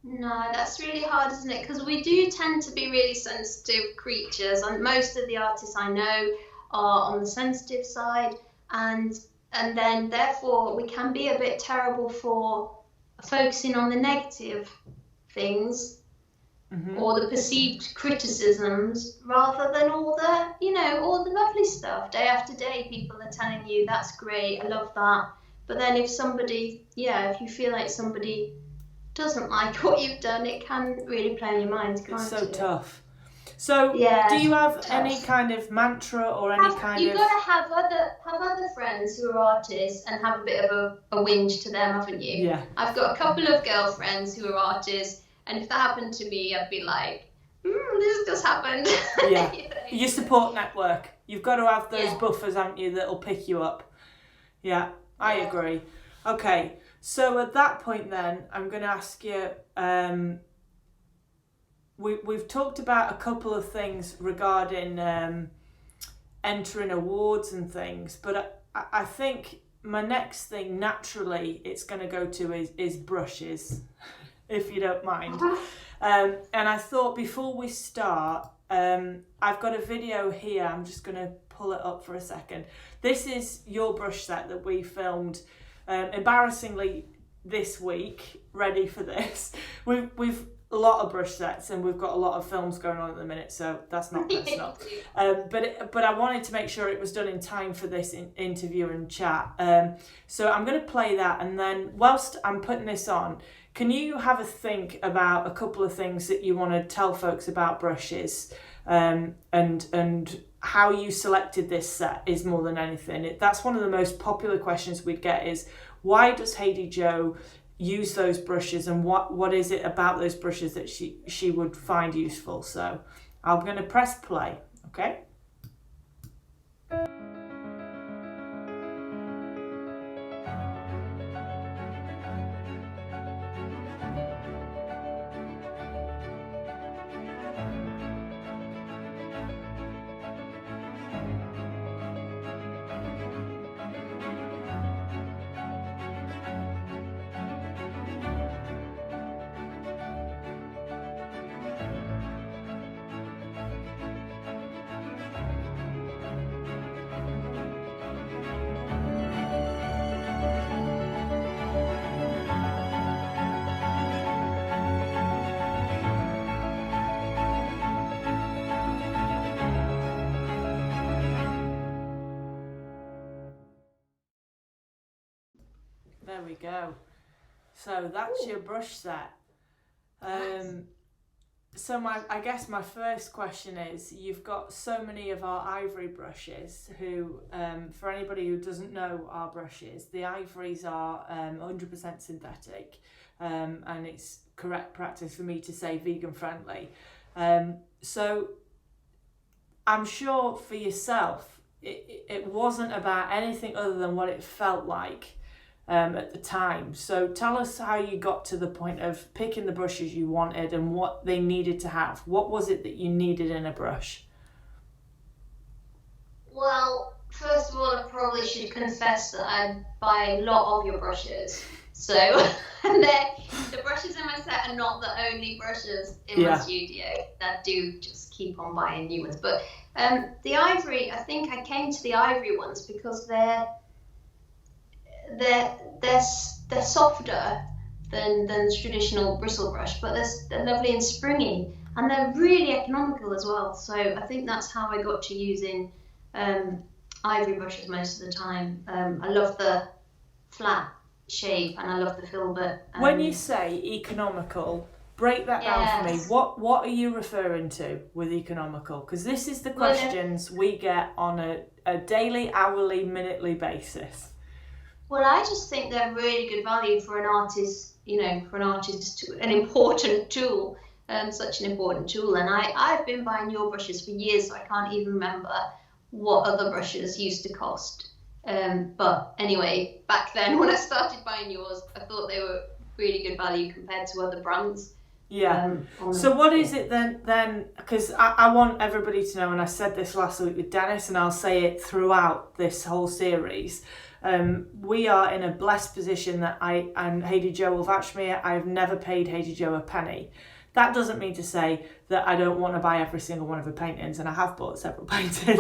B: No, that's really hard, isn't it? Because we do tend to be really sensitive creatures, and most of the artists I know are on the sensitive side, and then therefore we can be a bit terrible for focusing on the negative things or the perceived criticisms rather than all the lovely stuff. Day after day, people are telling you that's great, I love that. But then if you feel like somebody doesn't like what you've done, it can really play on your mind, can't it?
A: It's so tough. So, do you have any kind of mantra or any kind of...
B: You've got to have other friends who are artists and have a bit of a whinge to them, haven't you?
A: Yeah.
B: I've got a couple of girlfriends who are artists, and if that happened to me, I'd be like, this just happened.
A: Yeah. Your support network. You've got to have those buffers, haven't you, that'll pick you up. Yeah, I agree. Okay, so at that point then, I'm going to ask you... we've talked about a couple of things regarding entering awards and things, but I think my next thing naturally it's going to go to is brushes, if you don't mind. And I thought before we start, I've got a video here. I'm just going to pull it up for a second. This is your brush set that we filmed embarrassingly this week, ready for this. We've a lot of brush sets and we've got a lot of films going on at the minute, so that's not personal. But I wanted to make sure it was done in time for this interview and chat. So I'm going to play that, and then whilst I'm putting this on, can you have a think about a couple of things that you want to tell folks about brushes, and how you selected this set is more than anything. That's one of the most popular questions we'd get is, why does Haidee-Jo use those brushes, and what is it about those brushes that she would find useful? So I'm going to press play, okay? There we go. So that's your brush set. So I guess my first question is, you've got so many of our ivory brushes who, for anybody who doesn't know our brushes, the ivories are 100% synthetic, and it's correct practice for me to say vegan friendly. So I'm sure for yourself, it wasn't about anything other than what it felt like at the time. So tell us how you got to the point of picking the brushes you wanted and what they needed to have. What was it that you needed in a brush?
B: Well, first of all, I probably should confess that I buy a lot of your brushes. So the brushes in my set are not the only brushes in my studio. I do just keep on buying new ones. But the ivory, I think I came to the ivory ones because they're softer than traditional bristle brush, but they're lovely and springy, and they're really economical as well. So I think that's how I got to using ivory brushes most of the time. I love the flat shape and I love the filbert.
A: When you say economical, break that down for me. What are you referring to with economical? Because this is the questions we get on a daily, hourly, minutely basis.
B: Well, I just think they're really good value for an artist, an important tool, such an important tool. And I've been buying your brushes for years, so I can't even remember what other brushes used to cost. But anyway, back then when I started buying yours, I thought they were really good value compared to other brands.
A: Yeah. So what is it then? Because I want everybody to know, and I said this last week with Dennis, and I'll say it throughout this whole series. We are in a blessed position that I and Haidee-Jo will vouch for me. I have never paid Haidee-Jo a penny. That doesn't mean to say that I don't want to buy every single one of her paintings, and I have bought several paintings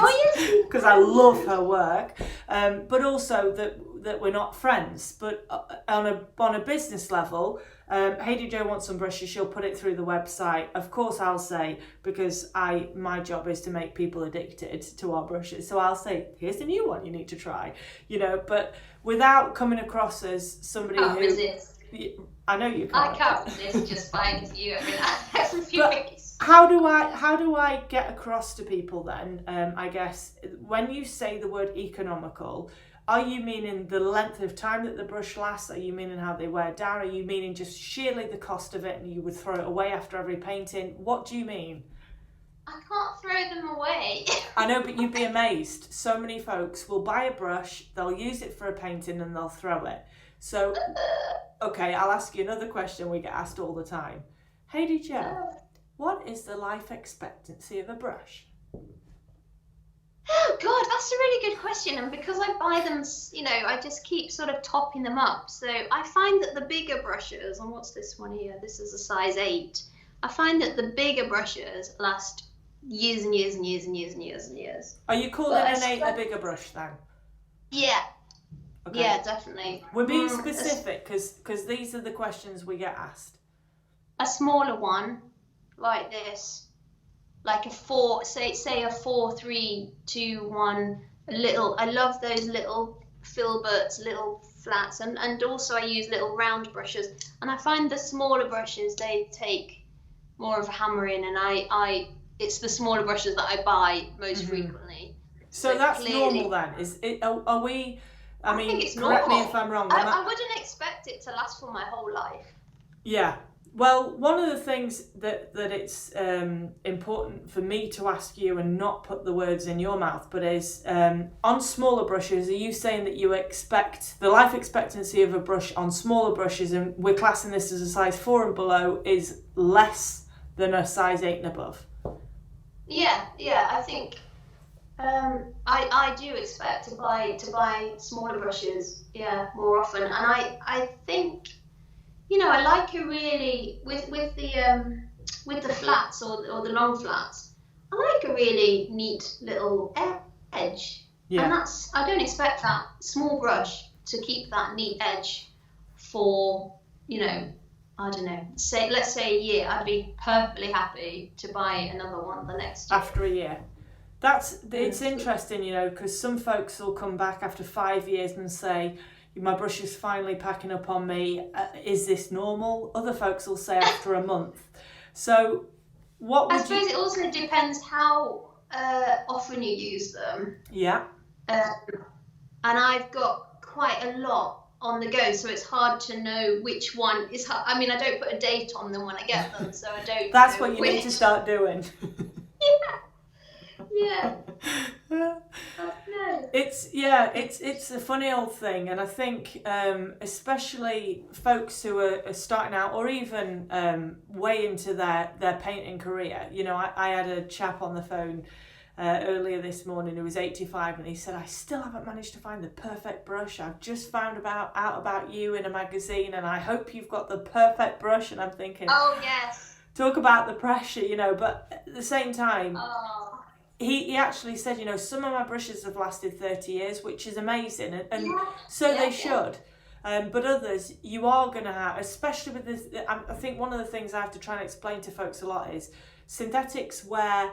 A: because I love her work. But also that we're not friends. But on a business level, Haidee-Jo wants some brushes, she'll put it through the website. Of course I'll say, because my job is to make people addicted to our brushes, so I'll say, here's a new one you need to try, but without coming across as somebody who
B: resist.
A: I know you can't.
B: I can't resist just buying to you every few weeks.
A: How do I get across to people then? I guess when you say the word economical, are you meaning the length of time that the brush lasts? Are you meaning how they wear down? Are you meaning just sheerly the cost of it and you would throw it away after every painting? What do you mean?
B: I can't throw them away.
A: I know, but you'd be amazed. So many folks will buy a brush, they'll use it for a painting and they'll throw it. So, okay, I'll ask you another question we get asked all the time. Haidee-Jo, What is the life expectancy of a brush?
B: Oh God, that's a really good question. And because I buy them, I just keep sort of topping them up. So I find that the bigger brushes, and what's this one here? This is a size 8. I find that the bigger brushes last years and years and years and years and years and years.
A: Are you calling an 8 a bigger brush then?
B: Yeah.
A: Okay.
B: Yeah, definitely.
A: We're being specific because these are the questions we get asked.
B: A smaller one, like this, like a 4, say a 4, 3, 2, 1. I love those little filberts, little flats, and also I use little round brushes. And I find the smaller brushes, they take more of a hammering, and it's the smaller brushes that I buy most frequently.
A: So that's clearly normal then. Is it? Are we? I mean,
B: think it's
A: correct
B: normal.
A: me if I'm wrong.
B: I wouldn't expect it to last for my whole life.
A: Yeah. Well, one of the things that it's important for me to ask you and not put the words in your mouth, but is on smaller brushes, are you saying that you expect the life expectancy of a brush on smaller brushes, and we're classing this as a size 4 and below, is less than a size 8 and above?
B: Yeah, I think I do expect to buy smaller brushes, more often, and I think, I like a really with the flats or the long flats, I like a really neat little edge, and I don't expect that small brush to keep that neat edge for, I don't know, let's say a year. I'd be perfectly happy to buy another one the next year.
A: After a year. It's interesting, because some folks will come back after 5 years and say, my brush is finally packing up on me. Is this normal? Other folks will say after a month. So I suppose
B: it also depends how often you use them.
A: Yeah.
B: And I've got quite a lot on the go, so it's hard to know which one is I mean, I don't put a date on them when I get them, so I don't
A: That's what you need to start doing.
B: Yeah.
A: It's a funny old thing, and I think especially folks who are starting out, or even way into their painting career. I had a chap on the phone earlier this morning who was 85, and he said, I still haven't managed to find the perfect brush. I've just found out about you in a magazine, and I hope you've got the perfect brush. And I'm thinking,
B: oh yes,
A: talk about the pressure, but at the same time, he actually said, some of my brushes have lasted 30 years, which is amazing, and they should. But others, you are going to have, especially with this, I think one of the things I have to try and explain to folks a lot is synthetics wear,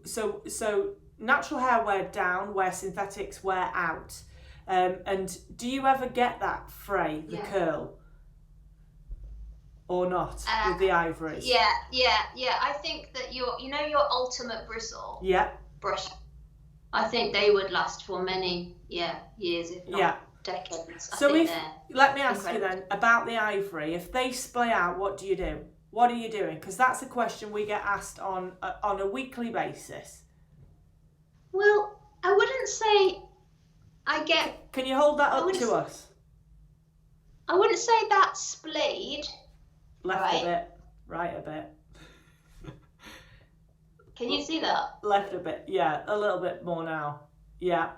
A: so natural hair wear down, where synthetics wear out. And do you ever get that fray, the curl? Or not, with the ivories?
B: Yeah. I think that your ultimate bristle brush, I think they would last for many years, if not decades.
A: So let me ask you then about the ivory. If they splay out, what do you do? What are you doing? Because that's a question we get asked on a weekly basis.
B: Well, I wouldn't say I get...
A: Can you hold that up to us?
B: I wouldn't say that's splayed.
A: Left a bit, right a bit.
B: Can you see that?
A: Left a bit, a little bit more now. Yeah.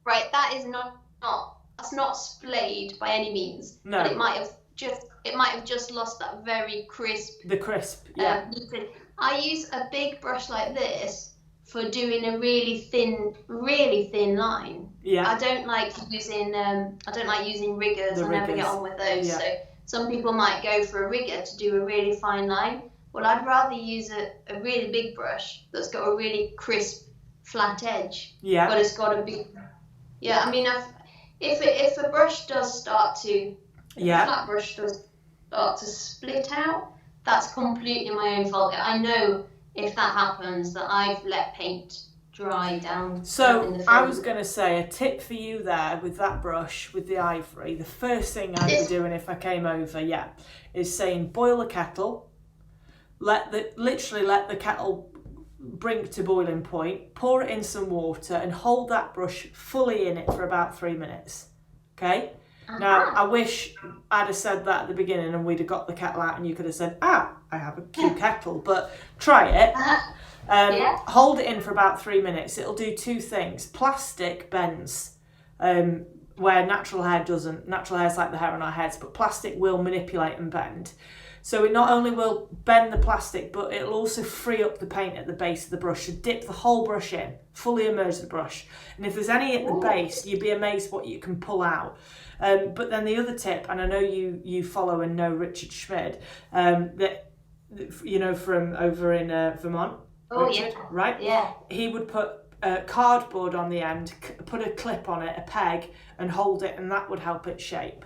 B: Right, that is that's not splayed by any means.
A: No.
B: But it might have just lost that very crisp.
A: The crisp, yeah.
B: I use a big brush like this for doing a really thin line.
A: Yeah.
B: I don't like using riggers. I never get on with those.
A: Yeah.
B: So some people might go for a rigger to do a really fine line. Well, I'd rather use a really big brush that's got a really crisp, flat edge.
A: Yeah.
B: But it's got a big... Yeah, I mean, if a brush does start to... If a flat brush does start to split out, that's completely my own fault. I know if that happens that I've let paint dry down.
A: So I was going to say a tip for you there with that brush, with the ivory. The first thing I'd be doing if I came over, is saying boil a kettle, let the kettle bring to boiling point, pour it in some water, and hold that brush fully in it for about 3 minutes. Okay. Now, I wish I'd have said that at the beginning and we'd have got the kettle out and you could have said, I have a cute kettle, but try it. Hold it in for about 3 minutes. It'll do two things. Plastic bends where natural hair doesn't. Natural hair's like the hair on our heads, but plastic will manipulate and bend. So it not only will bend the plastic, but it'll also free up the paint at the base of the brush. So dip the whole brush in, fully immerse the brush. And if there's any at the base, you'd be amazed what you can pull out. But then the other tip, and I know you follow and know Richard Schmid, that you know from over in Vermont.
B: Oh,
A: Richard,
B: yeah.
A: Right?
B: Yeah.
A: He would put cardboard on the end, put a clip on it, a peg, and hold it, and that would help it shape.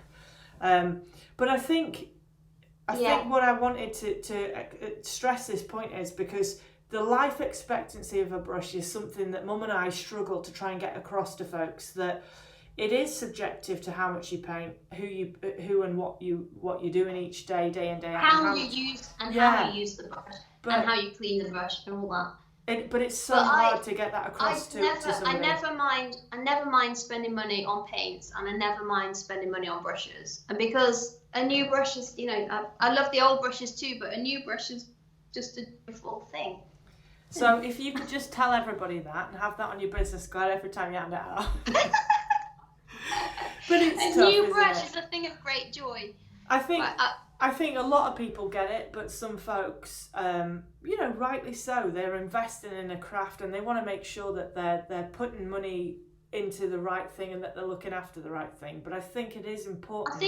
A: But I think what I wanted to stress this point is because the life expectancy of a brush is something that Mum and I struggle to try and get across to folks, that it is subjective to how much you paint, who and what you're doing each day in, day out.
B: How you use the brush, and how you clean the brush and all that.
A: But it's so hard to get that across to somebody.
B: I never mind spending money on paints, and I never mind spending money on brushes. And because a new brush is, I love the old brushes too, but a new brush is just a beautiful thing.
A: So if you could just tell everybody that and have that on your business card every time you hand it out. But it's tough,
B: new brush is a thing of great joy.
A: I think a lot of people get it, but some folks, rightly so. They're investing in a craft and they want to make sure that they're putting money into the right thing and that they're looking after the right thing. But I think it is important.
B: I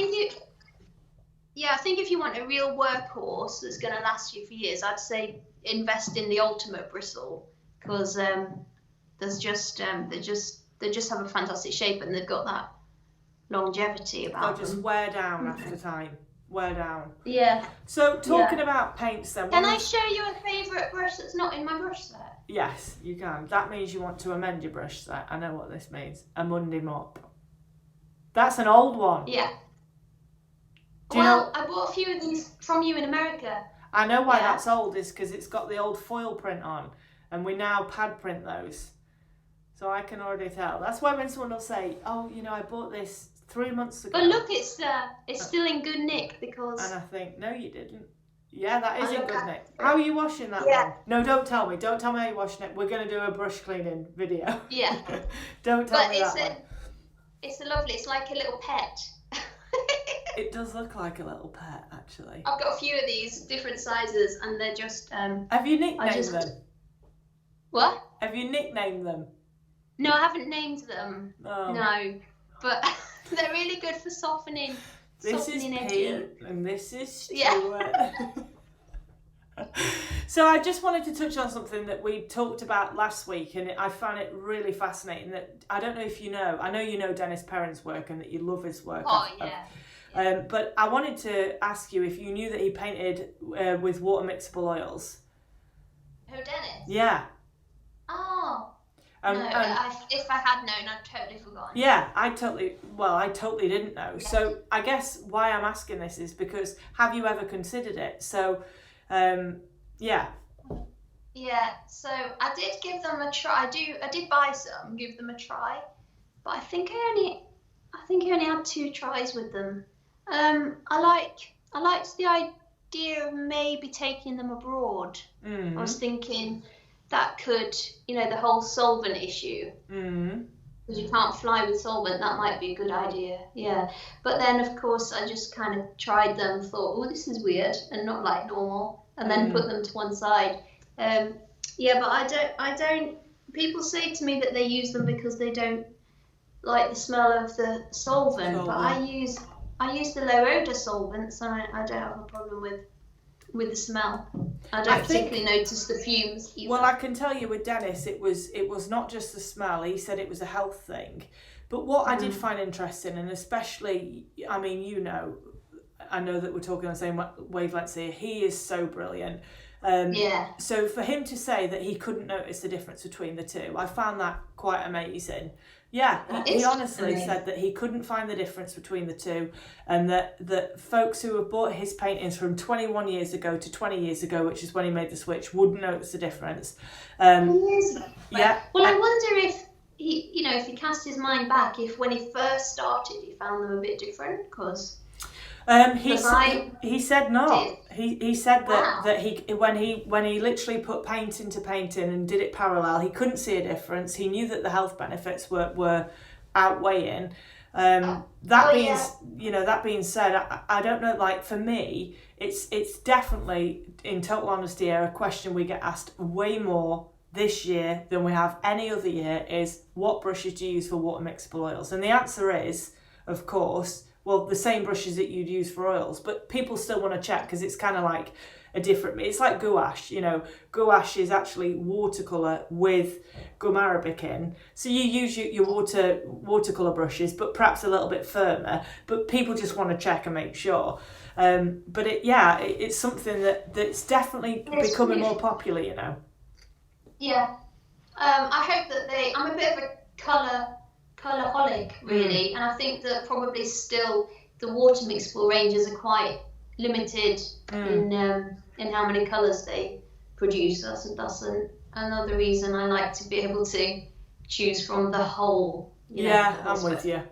B: think if you want a real workhorse that's going to last you for years, I'd say invest in the ultimate bristle, because they just have a fantastic shape and they've got that longevity about them.
A: They'll just wear down after time. Wear down.
B: Yeah.
A: So talking about paints then.
B: Can I show you a favourite brush that's not in my brush set?
A: Yes, you can. That means you want to amend your brush set. I know what this means. A Monday mop. That's an old one.
B: Yeah.
A: Do you know?
B: I bought a few of these from you in America.
A: I know why that's old, is because it's got the old foil print on, and we now pad print those. So I can already tell. That's why when someone will say, "Oh, I bought this 3 months ago."
B: But look, it's still in good nick because.
A: And I think, no, you didn't. Yeah, that is in good nick. How are you washing that one? No, don't tell me. Don't tell me how you're washing it. We're going to do a brush cleaning video.
B: Yeah.
A: Don't tell me that one.
B: It's lovely. It's like a little pet.
A: It does look like a little pet, actually.
B: I've got a few of these different sizes, and they're just.
A: Have you nicknamed them?
B: What?
A: Have you nicknamed them?
B: No, I haven't named them.
A: Oh.
B: No, but they're really good for softening.
A: This is
B: Pete,
A: and this is Stuart.
B: Yeah.
A: So I just wanted to touch on something that we talked about last week, and I found it really fascinating. That I don't know if you know. I know you know Dennis Perrin's work and that you love his work.
B: Oh yeah.
A: But I wanted to ask you if you knew that he painted with water mixable oils.
B: Who, Dennis?
A: Yeah.
B: Oh. No, if I had known, I'd totally forgotten.
A: Yeah, I totally didn't know. So I guess why I'm asking this is because have you ever considered it? So, yeah.
B: Yeah, so I did give them a try. I did buy some, give them a try, but I think I only had 2 tries with them. I liked the idea of maybe taking them abroad. I was thinking that could, the whole solvent issue. Because you can't fly with solvent, that might be a good idea. Yeah. But then, of course, I just kind of tried them, thought, oh, this is weird and not like normal, and then put them to one side. But I don't. People say to me that they use them because they don't like the smell of the solvent. But I use the low odor solvents, and I don't have a problem with the smell. I don't particularly notice the fumes either.
A: Well, I can tell you with Dennis, it was not just the smell. He said it was a health thing. But what I did find interesting, and especially, I mean, I know that we're talking on the same wavelengths here. He is so brilliant. So for him to say that he couldn't notice the difference between the two, I found that quite amazing. Yeah, he honestly said that he couldn't find the difference between the two, and that folks who have bought his paintings from 21 years ago to 20 years ago, which is when he made the switch, wouldn't notice the difference. Yeah.
B: Well, I wonder if he cast his mind back, if when he first started, he found them a bit different, because
A: he said not. He said
B: Wow.
A: that he when he literally put paint into painting and did it parallel, he couldn't see a difference. He knew that the health benefits were outweighing. That being said, I don't know. Like, for me, it's definitely, in total honesty, a question we get asked way more this year than we have any other year. Is, what brushes do you use for water mixable oils? And the answer is, of course, well, the same brushes that you'd use for oils, but people still want to check, because it's kind of like it's like gouache. Gouache is actually watercolour with gum arabic in. So you use your watercolour brushes, but perhaps a little bit firmer, but people just want to check and make sure. But it's something that's definitely becoming more popular,
B: Yeah. I hope that I'm a bit of a colourholic, really, and I think that probably still the water mixable ranges are quite limited in how many colours they produce. That's another reason I like to be able to choose from the whole.
A: I'm with you.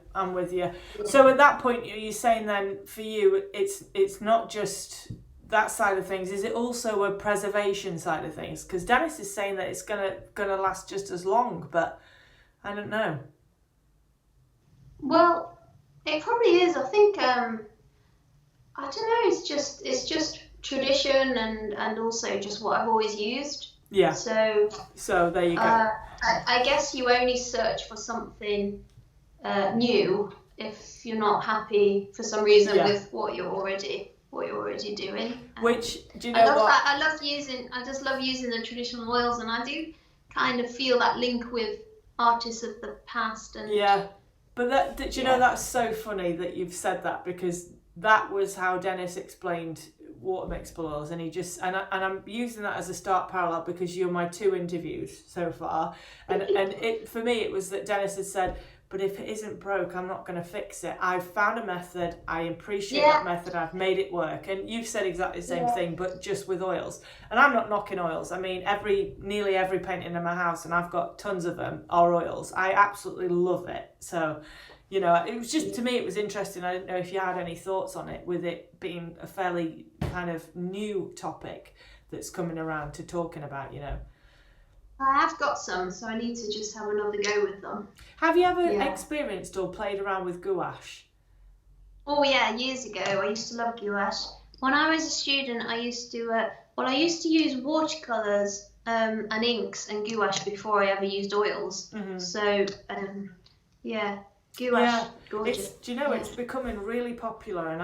A: Yeah. So at that point, you're saying then, for you, it's not just that side of things. Is it also a preservation side of things? Because Dennis is saying that it's gonna last just as long, but I don't know.
B: Well, it probably is. I think I don't know. It's just tradition and also just what I've always used.
A: Yeah.
B: So
A: there you go.
B: I guess you only search for something new if you're not happy for some reason with what you're already doing.
A: Which, do you know
B: I just love using the traditional oils, and I do kind of feel that link with artists of the past. And
A: but did you know, that's so funny that you've said that, because that was how Dennis explained water mixable oils, and I'm using that as a start parallel because you're my 2 interviews so far, and it, for me, it was that Dennis had said, but if it isn't broke, I'm not going to fix it. I've found a method, I appreciate that method, I've made it work. And you've said exactly the same thing, but just with oils. And I'm not knocking oils. I mean, nearly every painting in my house, and I've got tons of them, are oils. I absolutely love it. So, it was just, to me, it was interesting. I didn't know if you had any thoughts on it, with it being a fairly kind of new topic that's coming around to talking about,
B: I have got some, so I need to just have another go with them.
A: Have you ever experienced or played around with gouache?
B: Oh yeah, years ago I used to love gouache. When I was a student, I used to use watercolours and inks and gouache before I ever used oils. Mm-hmm. So gouache, gorgeous.
A: It's becoming really popular, and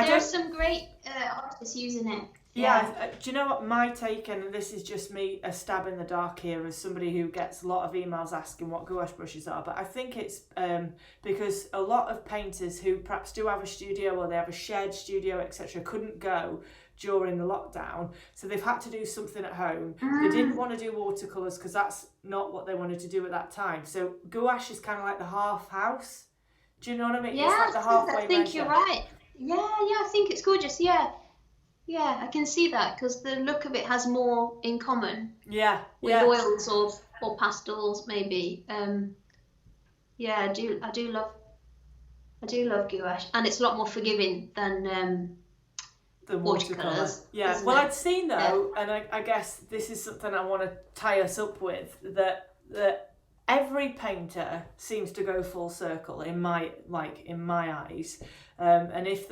B: there's some great artists using it.
A: Yeah, do you know what my take, and this is just me a stab in the dark here as somebody who gets a lot of emails asking what gouache brushes are, but I think it's because a lot of painters who perhaps do have a studio, or they have a shared studio, etc., couldn't go during the lockdown, so they've had to do something at home. They didn't want to do watercolours because that's not what they wanted to do at that time, so gouache is kind of like the half house. Do you know what I mean?
B: Yeah,
A: it's like the halfway
B: I think you're right. Yeah, I think it's gorgeous. Yeah, I can see that, because the look of it has more in common. With oils or pastels, maybe. I do love gouache, and it's a lot more forgiving than
A: the watercolours. Yeah. Well, I'd seen though, and I guess this is something I want to tie us up with, that every painter seems to go full circle in my eyes. And if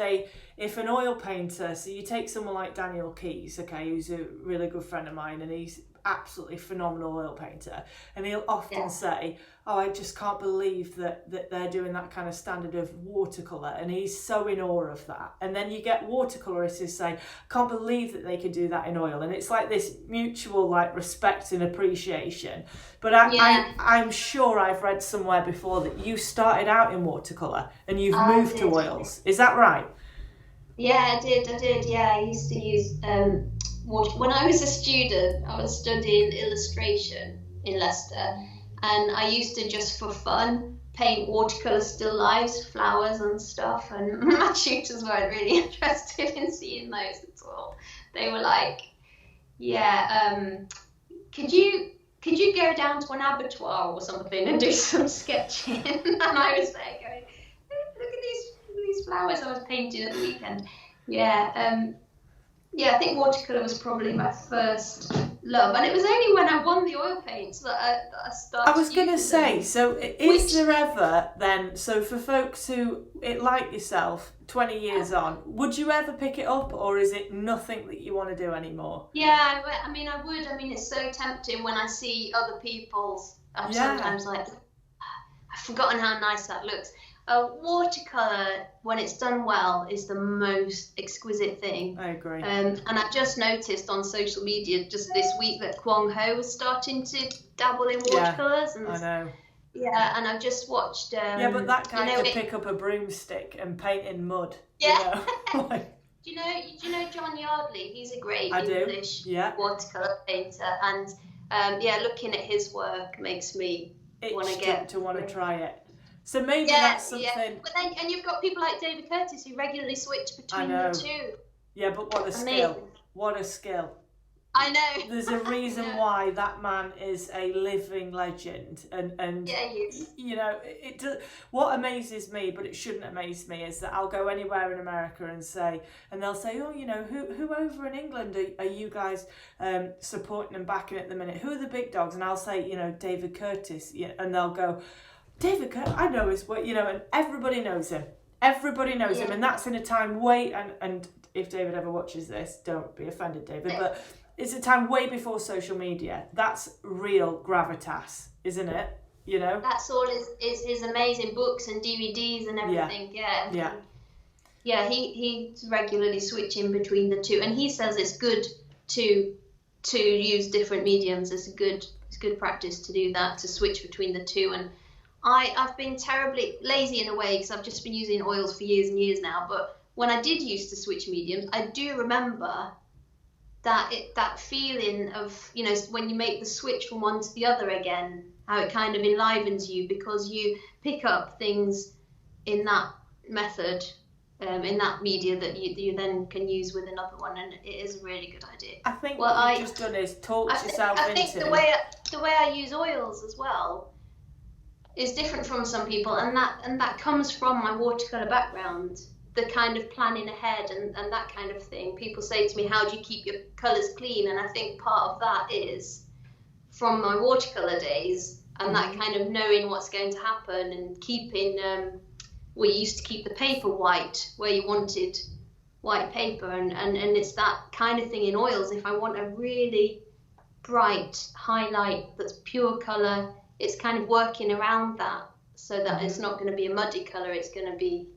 A: an oil painter, so you take someone like Daniel Keyes, okay, who's a really good friend of mine, and he's absolutely phenomenal oil painter, and he'll often say, oh, I just can't believe that they're doing that kind of standard of watercolour, and he's so in awe of that. And then you get watercolourists who say, can't believe that they can do that in oil, and it's like this mutual respect and appreciation. But I'm sure I've read somewhere before that you started out in watercolour and you've moved to oils. Is that right?
B: Yeah, I did. Yeah, I used to use when I was a student, I was studying illustration in Leicester, and I used to, just for fun, paint watercolour still lifes, flowers and stuff, and my tutors weren't really interested in seeing those at all. They were like, could you could you go down to an abattoir or something and do some sketching? And I was there going, look at these flowers I was painting at the weekend. Yeah, I think watercolour was probably my first love, and it was only when I won the oil paints that I started.
A: I was going to say,
B: them.
A: So is there ever then, so for folks who, like yourself, 20 years on, would you ever pick it up, or is it nothing that you want to do anymore?
B: Yeah, I mean, I would. I mean, it's so tempting when I see other people's. I'm sometimes like, I've forgotten how nice that looks. Watercolour, when it's done well, is the most exquisite thing.
A: I agree.
B: And I've just noticed on social media just this week that Kwang Ho is starting to dabble in watercolours.
A: I know.
B: Yeah, and I've just watched.
A: But that guy could pick up a broomstick and paint in mud.
B: Yeah.
A: You know?
B: Do you know John Yardley? He's a great English watercolour painter, and looking at his work makes me want to
A: try it. So maybe that's something. Yeah.
B: But then, and you've got people like David Curtis who regularly switch between the two.
A: Yeah, but what a skill! What a skill!
B: I know.
A: There's a reason why that man is a living legend, and
B: he is.
A: You know, it does. What amazes me, but it shouldn't amaze me, is that I'll go anywhere in America and they'll say, oh, you know, who over in England are you guys supporting and backing at the minute? Who are the big dogs? And I'll say, you know, David Curtis, and they'll go, David Curtis, I know his work, you know, and everybody knows him. Everybody knows him, and that's in a time and if David ever watches this, don't be offended, David, but it's a time way before social media. That's real gravitas, isn't it? You know? That's
B: all his amazing books and DVDs and everything, Yeah, he's regularly switching between the two, and he says it's good to use different mediums. It's good practice to do that, to switch between the two. And I've been terribly lazy in a way because I've just been using oils for years and years now. But when I did used to switch mediums, I do remember that feeling of, you know, when you make the switch from one to the other again, how it kind of enlivens you because you pick up things in that method, in that media that you then can use with another one, and it is a really good idea.
A: I think what you've just done is talk yourself into. I think
B: the way I use oils as well is different from some people, and that comes from my watercolour background, the kind of planning ahead and that kind of thing. People say to me, how do you keep your colours clean? And I think part of that is from my watercolour days, and that kind of knowing what's going to happen and keeping, we used to keep the paper white where you wanted white paper, and it's that kind of thing in oils. If I want a really bright highlight that's pure colour, it's kind of working around that so that it's not going to be a muddy colour, it's going to be,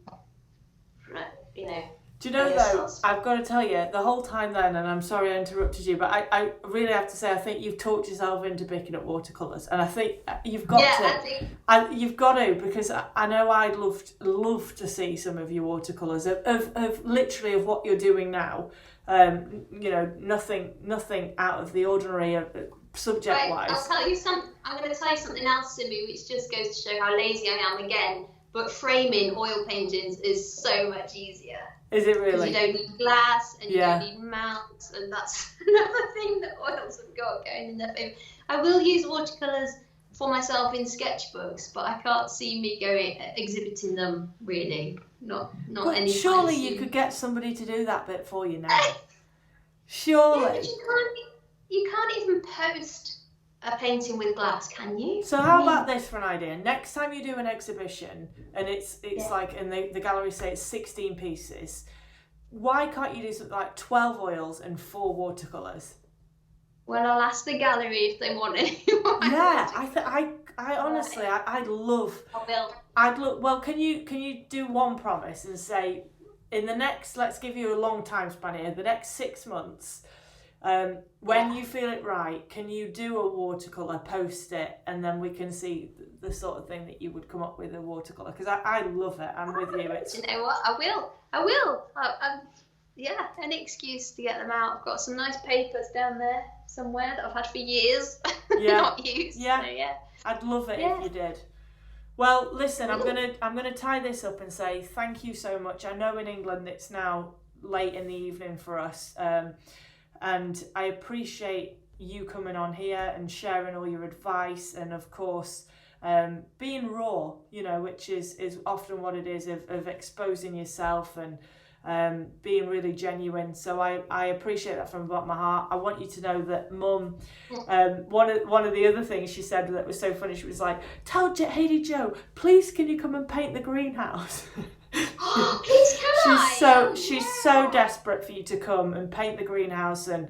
B: you know.
A: Do you know though, I've got to tell you, the whole time then, and I'm sorry I interrupted you, but I really have to say, I think you've talked yourself into picking up watercolours, and I think you've got to. You've got to, because I know I'd love to see some of your watercolours of literally of what you're doing now. You know, nothing out of the ordinary subject wise.
B: I'm going to tell you something else, Simi, which just goes to show how lazy I am again. But framing oil paintings is so much easier.
A: Is it really?
B: You don't need glass and you don't need mounts, and that's another thing that oils have got going in their favour. I will use watercolours for myself in sketchbooks, but I can't see me exhibiting them really. Not any.
A: Surely you could get somebody to do that bit for you now. Surely.
B: Yeah, but you can't even post a painting with glass, can you?
A: So how about this for an idea? Next time you do an exhibition and it's like, and the gallery say it's 16 pieces, why can't you do something like 12 oils and 4 watercolours?
B: Well, I'll ask the gallery if they want any more.
A: Yeah, I honestly, I'd love. Well, can you do one promise and say, in the next, let's give you a long time span here, the next 6 months, when you feel it right, can you do a watercolour, post it, and then we can see the sort of thing that you would come up with a watercolour? Because I love it. I'm with you.
B: You know what? I will. Yeah, any excuse to get them out. I've got some nice papers down there somewhere that I've had for years, not used.
A: Yeah.
B: So, yeah.
A: I'd love it if you did. Well, listen, I'm gonna tie this up and say thank you so much. I know in England it's now late in the evening for us. And I appreciate you coming on here and sharing all your advice, and of course being raw, you know, which is often what it is, of exposing yourself and being really genuine. So I appreciate that from the bottom of my heart. I want you to know that Mum, one of the other things she said that was so funny, she was like, tell Haidee-Jo, please can you come and paint the greenhouse?
B: Please can I?
A: She's so desperate for you to come and paint the greenhouse, and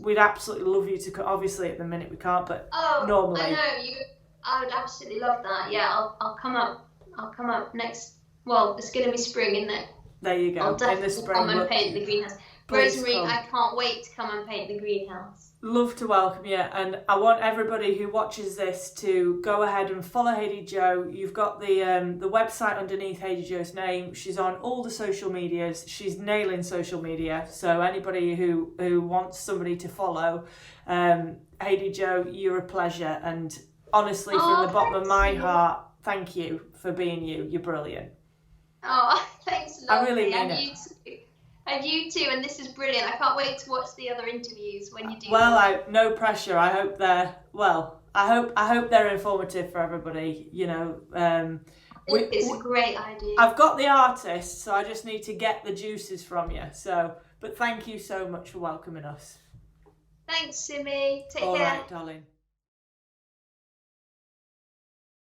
A: we'd absolutely love you to come. Obviously at the minute we can't, but normally.
B: I know you. I would absolutely love that. Yeah, I'll come up. I'll come up next. Well, it's going to be spring, isn't it?
A: There you go.
B: I'll definitely
A: in the spring,
B: come and paint the greenhouse. Rosemary,
A: come.
B: I can't wait to come and paint the greenhouse.
A: Love to welcome you, and I want everybody who watches this to go ahead and follow Haidee-Jo. You've got the website underneath Haidee-Jo's name. She's on all the social medias. She's nailing social media. So anybody who wants somebody to follow, Haidee-Jo, you're a pleasure. And honestly, from the bottom of my heart, thank you for being you. You're brilliant.
B: Oh, thanks, lovely.
A: I really mean it.
B: And you too, and this is brilliant. I can't wait to watch the other interviews when you do.
A: Well, no pressure. I hope they're I hope they're informative for everybody. You know,
B: it's a great idea.
A: I've got the artist, so I just need to get the juices from you. So, but thank you so much for welcoming us.
B: Thanks, Simmy. Take care.
A: All right, darling.